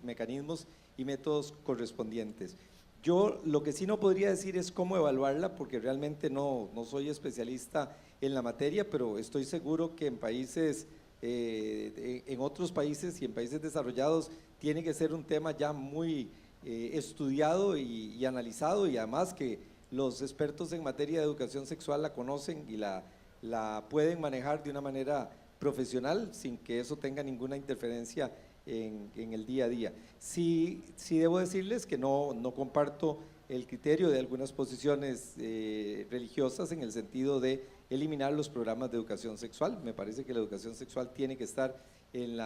mecanismos y métodos correspondientes. Yo lo que sí no podría decir es cómo evaluarla, porque realmente no soy especialista en la materia, pero estoy seguro que en países, en otros países y en países desarrollados, tiene que ser un tema ya muy estudiado y analizado, y además que los expertos en materia de educación sexual la conocen y la pueden manejar de una manera profesional sin que eso tenga ninguna interferencia en el día a día. Sí debo decirles que no comparto el criterio de algunas posiciones religiosas en el sentido de eliminar los programas de educación sexual. Me parece que la educación sexual tiene que estar en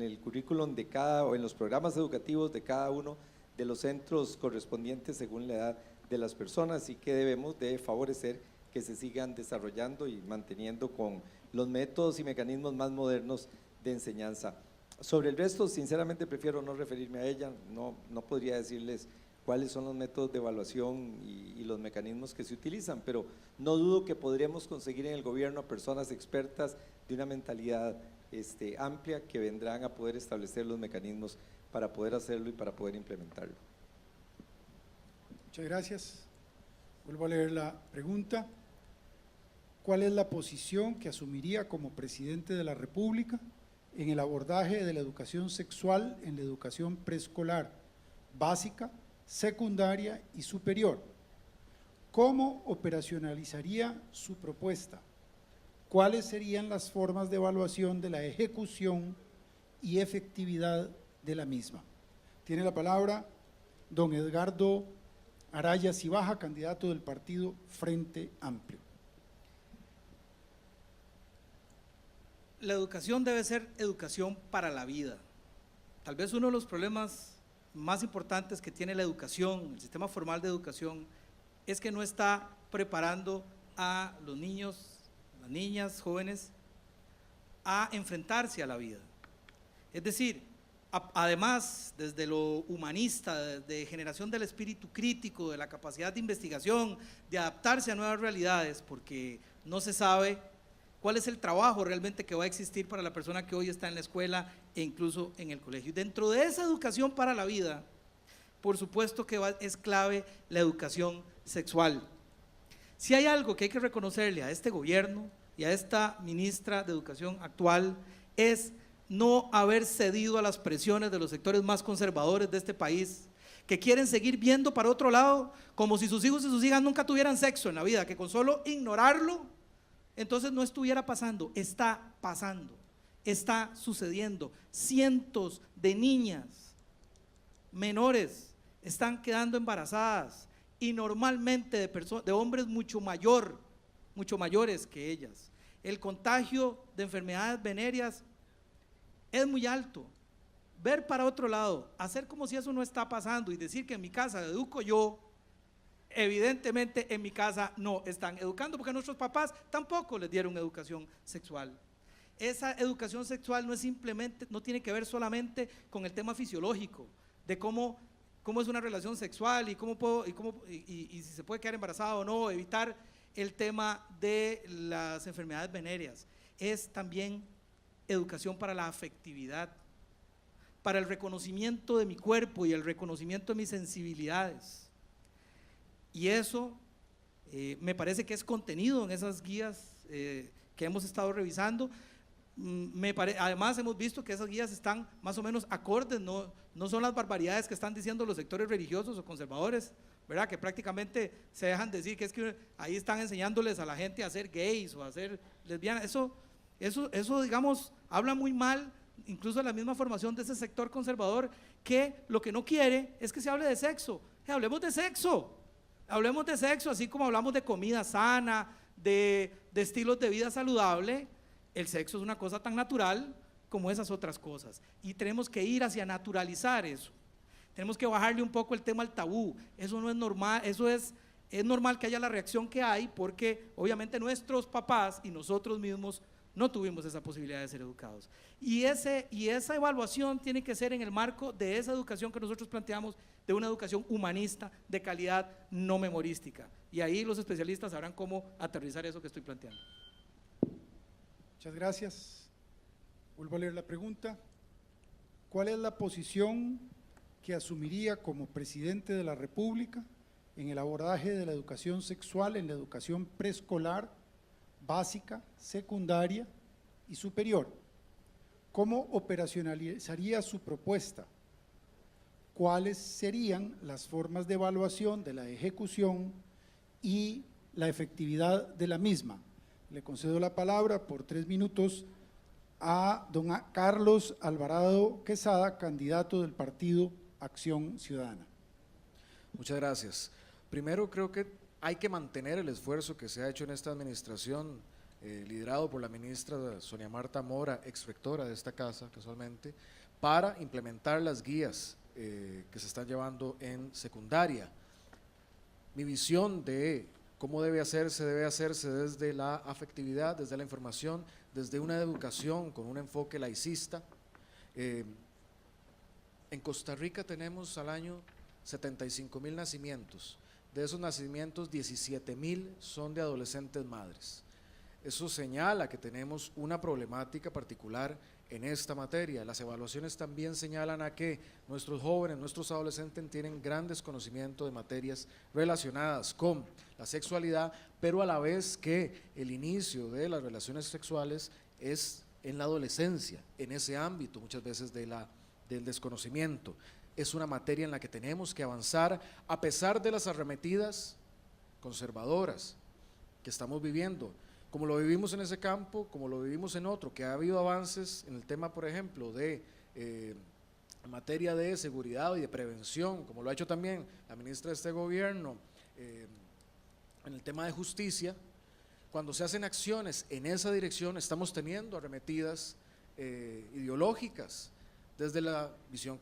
el currículum de o en los programas educativos de cada uno de los centros correspondientes según la edad de las personas, y que debemos de favorecer que se sigan desarrollando y manteniendo con los métodos y mecanismos más modernos de enseñanza. Sobre el resto, sinceramente prefiero no referirme a ella, no podría decirles cuáles son los métodos de evaluación y los mecanismos que se utilizan, pero no dudo que podremos conseguir en el gobierno a personas expertas de una mentalidad amplia que vendrán a poder establecer los mecanismos para poder hacerlo y para poder implementarlo. Muchas gracias. Vuelvo a leer la pregunta. ¿Cuál es la posición que asumiría como presidente de la República en el abordaje de la educación sexual en la educación preescolar, básica, secundaria y superior? ¿Cómo operacionalizaría su propuesta? ¿Cuáles serían las formas de evaluación de la ejecución y efectividad de la misma? Tiene la palabra don Edgardo Araya Cibaja, candidato del partido Frente Amplio. La educación debe ser educación para la vida. Tal vez uno de los problemas más importantes que tiene la educación, el sistema formal de educación, es que no está preparando a los niños, las niñas, jóvenes, a enfrentarse a la vida. Es decir, además, desde lo humanista, de generación del espíritu crítico, de la capacidad de investigación, de adaptarse a nuevas realidades, porque no se sabe cuál es el trabajo realmente que va a existir para la persona que hoy está en la escuela e incluso en el colegio. Y dentro de esa educación para la vida, por supuesto que es clave la educación sexual. Si hay algo que hay que reconocerle a este gobierno y a esta ministra de Educación actual, es no haber cedido a las presiones de los sectores más conservadores de este país, que quieren seguir viendo para otro lado, como si sus hijos y sus hijas nunca tuvieran sexo en la vida, que con solo ignorarlo, entonces no estuviera pasando. Está pasando, está sucediendo. Cientos de niñas menores están quedando embarazadas, y normalmente de hombres mucho mayores que ellas. El contagio de enfermedades venéreas es muy alto. Ver para otro lado, hacer como si eso no está pasando y decir que en mi casa educo yo, evidentemente en mi casa no están educando, porque nuestros papás tampoco les dieron educación sexual. Esa educación sexual no es simplemente, no tiene que ver solamente con el tema fisiológico, de cómo es una relación sexual y si se puede quedar embarazada o no, evitar el tema de las enfermedades venéreas. Es también educación para la afectividad, para el reconocimiento de mi cuerpo y el reconocimiento de mis sensibilidades. Y eso me parece que es contenido en esas guías que hemos estado revisando. Además hemos visto que esas guías están más o menos acordes, no son las barbaridades que están diciendo los sectores religiosos o conservadores, ¿verdad? Que prácticamente se dejan decir que es que ahí están enseñándoles a la gente a ser gays o a ser lesbianas. Eso digamos, habla muy mal incluso de la misma formación de ese sector conservador, que lo que no quiere es que se hable de sexo. Hablemos de sexo, así como hablamos de comida sana, de estilos de vida saludable. El sexo es una cosa tan natural como esas otras cosas, y tenemos que ir hacia naturalizar eso. Tenemos que bajarle un poco el tema al tabú. Eso no es normal, es normal que haya la reacción que hay, porque obviamente nuestros papás y nosotros mismos no tuvimos esa posibilidad de ser educados. Y esa evaluación tiene que ser en el marco de esa educación que nosotros planteamos, de una educación humanista, de calidad, no memorística. Y ahí los especialistas sabrán cómo aterrizar eso que estoy planteando. Muchas gracias. Vuelvo a leer la pregunta. ¿Cuál es la posición que asumiría como presidente de la República en el abordaje de la educación sexual en la educación preescolar, básica, secundaria y superior? ¿Cómo operacionalizaría su propuesta? ¿Cuáles serían las formas de evaluación de la ejecución y la efectividad de la misma? Le concedo la palabra por 3 minutos a don Carlos Alvarado Quesada, candidato del Partido Acción Ciudadana. Muchas gracias. Primero, creo que hay que mantener el esfuerzo que se ha hecho en esta administración, liderado por la ministra Sonia Marta Mora, ex rectora de esta casa, casualmente, para implementar las guías que se están llevando en secundaria. Mi visión de cómo debe hacerse desde la afectividad, desde la información, desde una educación con un enfoque laicista. En Costa Rica tenemos al año 75,000 nacimientos. De esos nacimientos, 17,000 son de adolescentes madres. Eso señala que tenemos una problemática particular en esta materia. Las evaluaciones también señalan a que nuestros jóvenes, nuestros adolescentes tienen gran desconocimiento de materias relacionadas con la sexualidad, pero a la vez que el inicio de las relaciones sexuales es en la adolescencia, en ese ámbito muchas veces del desconocimiento. Es una materia en la que tenemos que avanzar a pesar de las arremetidas conservadoras que estamos viviendo, como lo vivimos en ese campo, como lo vivimos en otro, que ha habido avances en el tema, por ejemplo, de en materia de seguridad y de prevención, como lo ha hecho también la ministra de este gobierno, en el tema de justicia. Cuando se hacen acciones en esa dirección, estamos teniendo arremetidas ideológicas desde la visión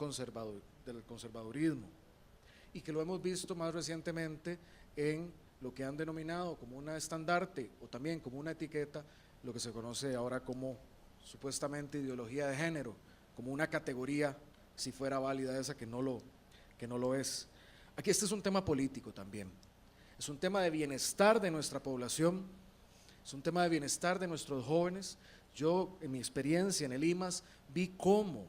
del conservadurismo, y que lo hemos visto más recientemente en lo que han denominado como una estandarte o también como una etiqueta, lo que se conoce ahora como supuestamente ideología de género, como una categoría, si fuera válida esa, que no lo es. Aquí este es un tema político también, es un tema de bienestar de nuestra población, es un tema de bienestar de nuestros jóvenes. Yo, en mi experiencia en el IMAS, vi cómo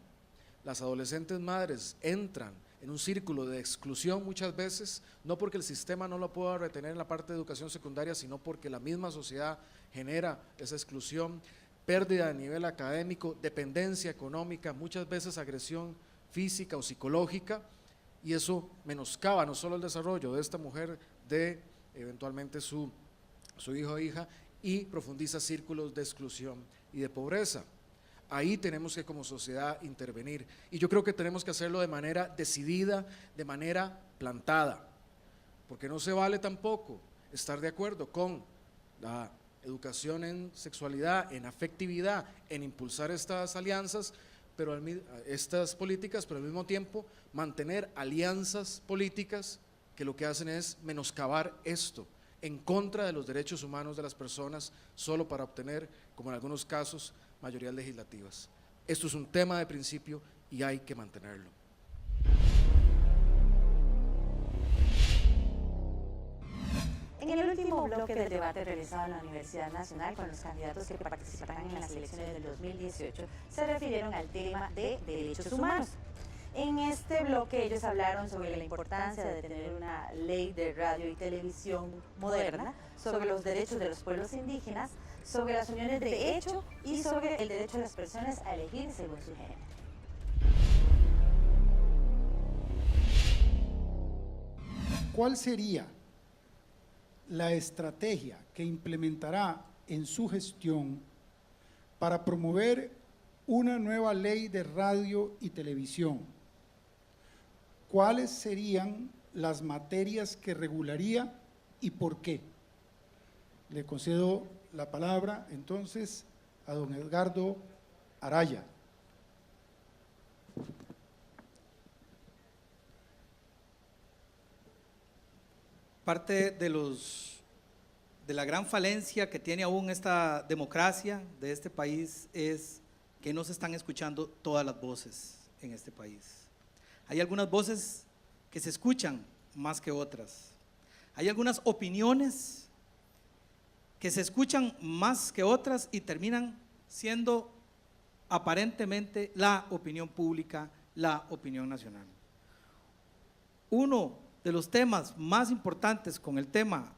las adolescentes madres entran en un círculo de exclusión muchas veces, no porque el sistema no lo pueda retener en la parte de educación secundaria, sino porque la misma sociedad genera esa exclusión, pérdida de nivel académico, dependencia económica, muchas veces agresión física o psicológica, y eso menoscaba no solo el desarrollo de esta mujer, de eventualmente su hijo o hija, y profundiza círculos de exclusión y de pobreza. Ahí tenemos que como sociedad intervenir, y yo creo que tenemos que hacerlo de manera decidida, de manera plantada, porque no se vale tampoco estar de acuerdo con la educación en sexualidad, en afectividad, en impulsar estas alianzas, estas políticas, pero al mismo tiempo mantener alianzas políticas que lo que hacen es menoscabar esto, en contra de los derechos humanos de las personas, solo para obtener, como en algunos casos, mayorías legislativas. Esto es un tema de principio y hay que mantenerlo. En el último bloque del debate realizado en la Universidad Nacional con los candidatos que participarán en las elecciones del 2018, se refirieron al tema de derechos humanos. En este bloque ellos hablaron sobre la importancia de tener una ley de radio y televisión moderna, sobre los derechos de los pueblos indígenas, sobre las uniones de hecho y sobre el derecho de las personas a elegir según su género. ¿Cuál sería la estrategia que implementará en su gestión para promover una nueva ley de radio y televisión? ¿Cuáles serían las materias que regularía y por qué? Le concedo la palabra entonces a don Edgardo Araya. Parte de los de la gran falencia que tiene aún esta democracia de este país es que no se están escuchando todas las voces en este país. Hay algunas voces que se escuchan más que otras. Hay algunas opiniones que se escuchan más que otras y terminan siendo aparentemente la opinión pública, la opinión nacional. Uno de los temas más importantes con el tema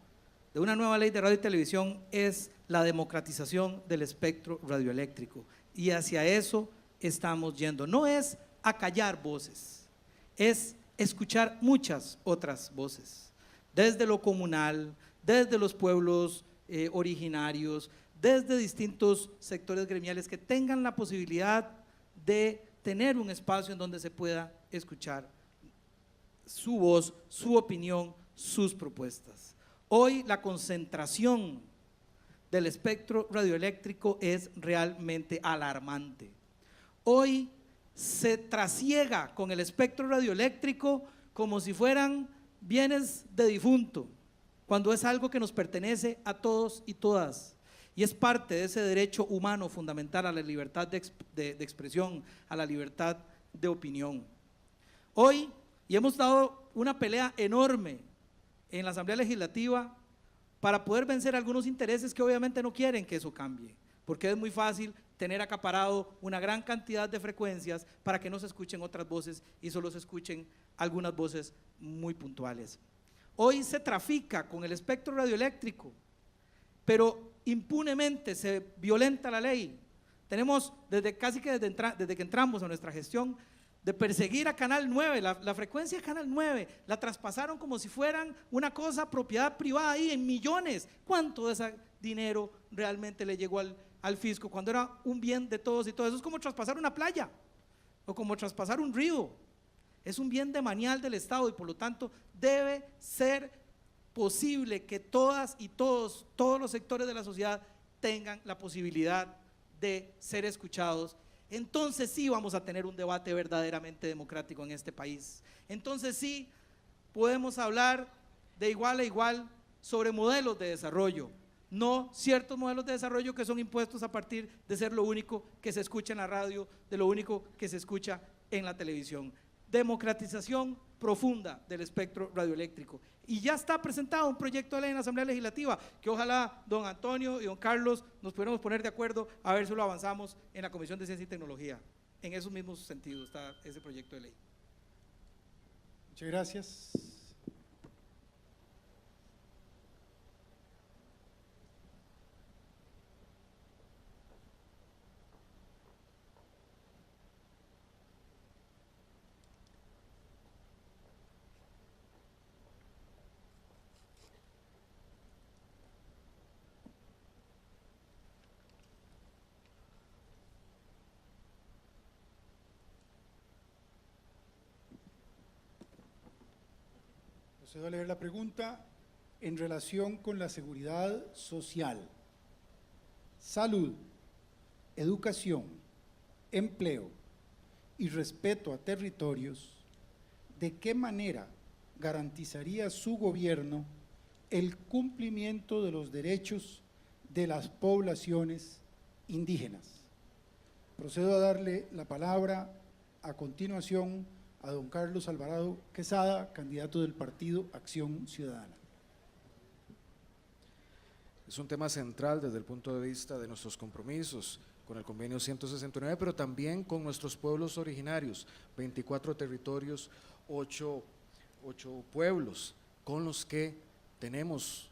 de una nueva ley de radio y televisión es la democratización del espectro radioeléctrico, y hacia eso estamos yendo. No es acallar voces, es escuchar muchas otras voces, desde lo comunal, desde los pueblos originarios, desde distintos sectores gremiales que tengan la posibilidad de tener un espacio en donde se pueda escuchar su voz, su opinión, sus propuestas. Hoy la concentración del espectro radioeléctrico es realmente alarmante. Hoy se trasiega con el espectro radioeléctrico como si fueran bienes de difunto, cuando es algo que nos pertenece a todos y todas, y es parte de ese derecho humano fundamental a la libertad de expresión, a la libertad de opinión. Hoy, y hemos dado una pelea enorme en la Asamblea Legislativa para poder vencer algunos intereses que obviamente no quieren que eso cambie, porque es muy fácil tener acaparado una gran cantidad de frecuencias para que no se escuchen otras voces y solo se escuchen algunas voces muy puntuales. Hoy se trafica con el espectro radioeléctrico, pero impunemente se violenta la ley. Tenemos desde que entramos a nuestra gestión de perseguir a Canal 9, la frecuencia de Canal 9, la traspasaron como si fueran una cosa, propiedad privada ahí en millones. ¿Cuánto de ese dinero realmente le llegó al fisco cuando era un bien de todos y todas? Eso es como traspasar una playa o como traspasar un río. Es un bien demanial del Estado y por lo tanto debe ser posible que todas y todos los sectores de la sociedad tengan la posibilidad de ser escuchados. Entonces sí vamos a tener un debate verdaderamente democrático en este país. Entonces sí podemos hablar de igual a igual sobre modelos de desarrollo, no ciertos modelos de desarrollo que son impuestos a partir de ser lo único que se escucha en la radio, de lo único que se escucha en la televisión. Democratización profunda del espectro radioeléctrico. Y ya está presentado un proyecto de ley en la Asamblea Legislativa que ojalá don Antonio y don Carlos nos pudiéramos poner de acuerdo a ver si lo avanzamos en la Comisión de Ciencia y Tecnología. En esos mismos sentidos está ese proyecto de ley. Muchas gracias. Procedo a leer la pregunta en relación con la seguridad social, salud, educación, empleo y respeto a territorios. ¿De qué manera garantizaría su gobierno el cumplimiento de los derechos de las poblaciones indígenas? Procedo a darle la palabra a continuación a don Carlos Alvarado Quesada, candidato del Partido Acción Ciudadana. Es un tema central desde el punto de vista de nuestros compromisos con el convenio 169, pero también con nuestros pueblos originarios, 24 territorios, 8 pueblos, con los que tenemos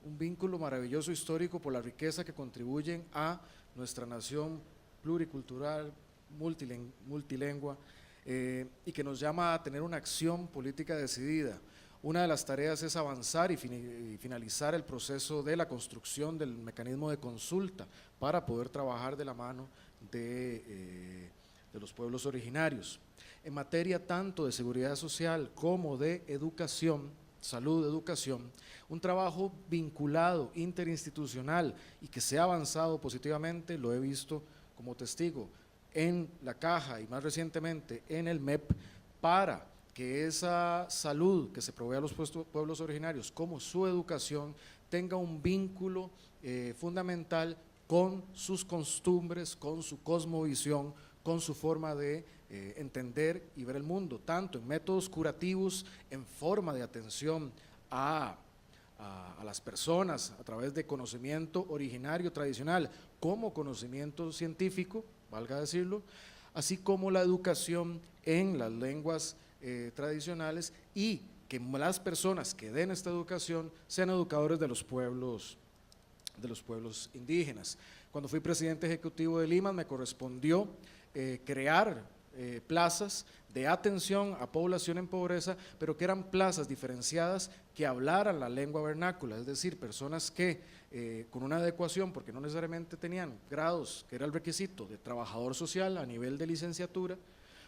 un vínculo maravilloso histórico por la riqueza que contribuyen a nuestra nación pluricultural, multilingüe, y que nos llama a tener una acción política decidida. Una de las tareas es avanzar y finalizar el proceso de la construcción del mecanismo de consulta para poder trabajar de la mano de los pueblos originarios. En materia tanto de seguridad social como de educación, salud, educación, un trabajo vinculado, interinstitucional y que se ha avanzado positivamente, lo he visto como testigo en la Caja y más recientemente en el MEP, para que esa salud que se provee a los pueblos originarios como su educación tenga un vínculo fundamental con sus costumbres, con su cosmovisión, con su forma de entender y ver el mundo, tanto en métodos curativos, en forma de atención a las personas a través de conocimiento originario tradicional, como conocimiento científico, valga decirlo, así como la educación en las lenguas tradicionales, y que las personas que den esta educación sean educadores de los pueblos indígenas. Cuando fui presidente ejecutivo de Lima, me correspondió crear plazas de atención a población en pobreza, pero que eran plazas diferenciadas que hablaran la lengua vernácula, es decir, personas que con una adecuación, porque no necesariamente tenían grados, que era el requisito de trabajador social a nivel de licenciatura,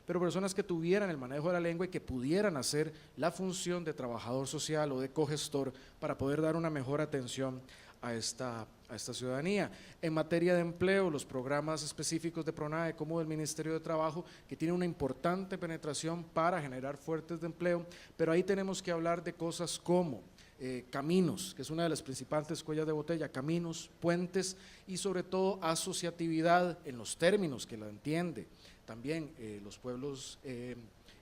pero personas que tuvieran el manejo de la lengua y que pudieran hacer la función de trabajador social o de cogestor para poder dar una mejor atención a esta ciudadanía. En materia de empleo, los programas específicos de PRONAE como del Ministerio de Trabajo, que tienen una importante penetración para generar fuentes de empleo, pero ahí tenemos que hablar de cosas como caminos, que es una de las principales cuellas de botella, caminos, puentes y sobre todo asociatividad en los términos que la entiende también los pueblos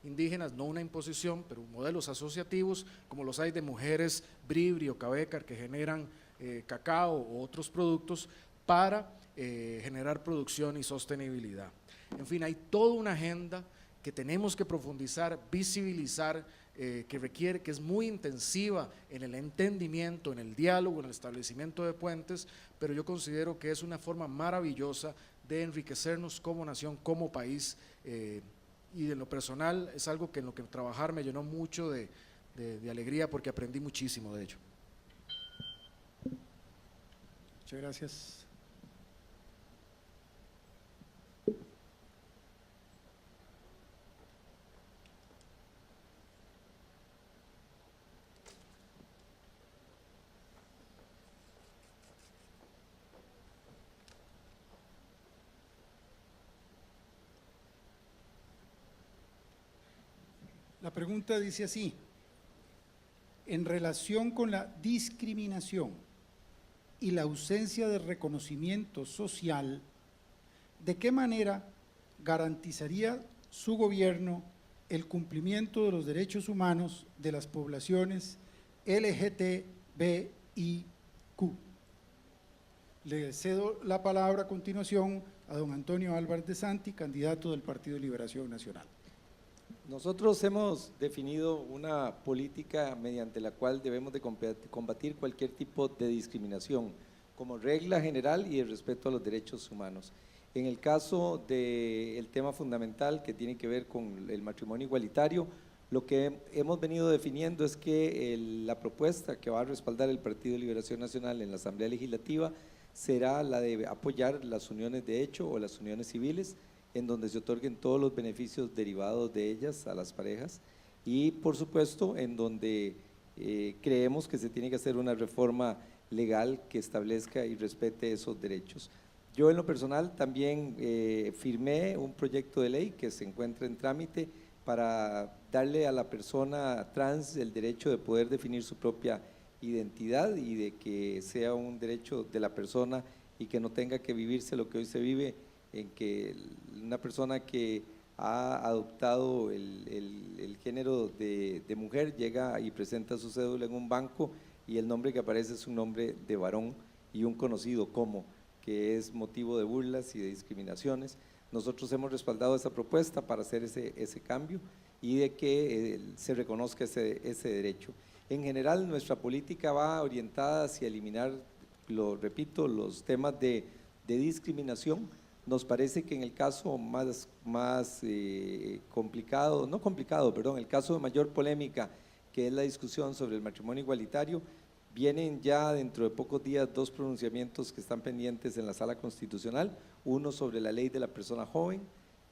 indígenas, no una imposición, pero modelos asociativos como los hay de mujeres Bribri o Cabecar, que generan cacao u otros productos para generar producción y sostenibilidad. En fin, hay toda una agenda que tenemos que profundizar, visibilizar, que requiere, que es muy intensiva en el entendimiento, en el diálogo, en el establecimiento de puentes, pero yo considero que es una forma maravillosa de enriquecernos como nación, como país, y de lo personal es algo que en lo que trabajar me llenó mucho de alegría, porque aprendí muchísimo de ello. Muchas gracias. La pregunta dice así: en relación con la discriminación y la ausencia de reconocimiento social, ¿de qué manera garantizaría su gobierno el cumplimiento de los derechos humanos de las poblaciones LGTBIQ? Le cedo la palabra a continuación a don Antonio Álvarez de Santi, candidato del Partido de Liberación Nacional. Nosotros hemos definido una política mediante la cual debemos de combatir cualquier tipo de discriminación como regla general y el respeto a los derechos humanos. En el caso del tema fundamental que tiene que ver con el matrimonio igualitario, lo que hemos venido definiendo es que la propuesta que va a respaldar el Partido de Liberación Nacional en la Asamblea Legislativa será la de apoyar las uniones de hecho o las uniones civiles, en donde se otorguen todos los beneficios derivados de ellas a las parejas, y por supuesto en donde creemos que se tiene que hacer una reforma legal que establezca y respete esos derechos. Yo en lo personal también firmé un proyecto de ley que se encuentra en trámite para darle a la persona trans el derecho de poder definir su propia identidad y de que sea un derecho de la persona y que no tenga que vivirse lo que hoy se vive, en que una persona que ha adoptado el género de mujer llega y presenta su cédula en un banco y el nombre que aparece es un nombre de varón y un conocido como, que es motivo de burlas y de discriminaciones. Nosotros hemos respaldado esa propuesta para hacer ese cambio y de que se reconozca ese derecho. En general, nuestra política va orientada hacia eliminar, lo repito, los temas de discriminación. Nos parece que en el caso más complicado, no complicado, perdón, el caso de mayor polémica, que es la discusión sobre el matrimonio igualitario, vienen ya dentro de pocos días dos pronunciamientos que están pendientes en la Sala Constitucional, uno sobre la ley de la persona joven,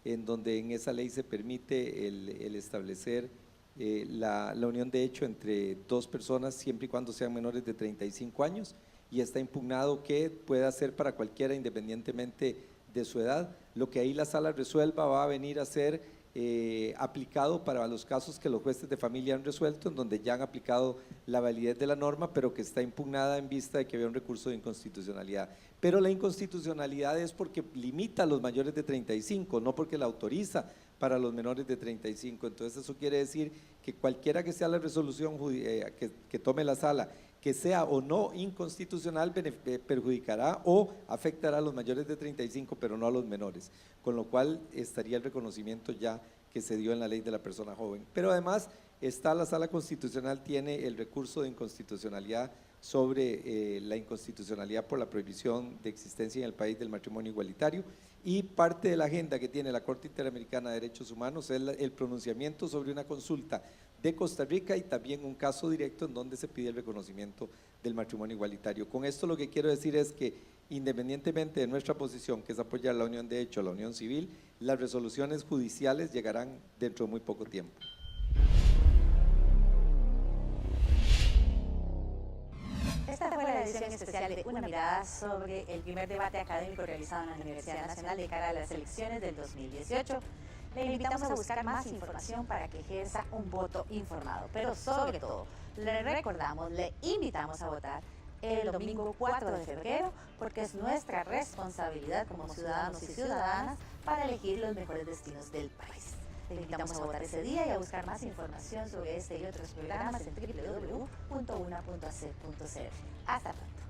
en donde en esa ley se permite el establecer la unión de hecho entre dos personas siempre y cuando sean menores de 35 años, y está impugnado que pueda ser para cualquiera independientemente de su edad. Lo que ahí la sala resuelva va a venir a ser aplicado para los casos que los jueces de familia han resuelto, en donde ya han aplicado la validez de la norma, pero que está impugnada en vista de que había un recurso de inconstitucionalidad. Pero la inconstitucionalidad es porque limita a los mayores de 35, no porque la autoriza para los menores de 35. Entonces eso quiere decir que cualquiera que sea la resolución que tome la sala, que sea o no inconstitucional, perjudicará o afectará a los mayores de 35, pero no a los menores, con lo cual estaría el reconocimiento ya que se dio en la ley de la persona joven. Pero además la sala constitucional tiene el recurso de inconstitucionalidad sobre la inconstitucionalidad por la prohibición de existencia en el país del matrimonio igualitario, y parte de la agenda que tiene la Corte Interamericana de Derechos Humanos es el pronunciamiento sobre una consulta de Costa Rica y también un caso directo en donde se pide el reconocimiento del matrimonio igualitario. Con esto lo que quiero decir es que independientemente de nuestra posición, que es apoyar la unión de hecho, la unión civil, las resoluciones judiciales llegarán dentro de muy poco tiempo. Esta fue la edición especial de Una Mirada sobre el primer debate académico realizado en la Universidad Nacional de cara a las elecciones del 2018. Le invitamos a buscar más información para que ejerza un voto informado, pero sobre todo, le recordamos, le invitamos a votar el domingo 4 de febrero, porque es nuestra responsabilidad como ciudadanos y ciudadanas para elegir los mejores destinos del país. Le invitamos a votar ese día y a buscar más información sobre este y otros programas en www.una.ac.cr. Hasta pronto.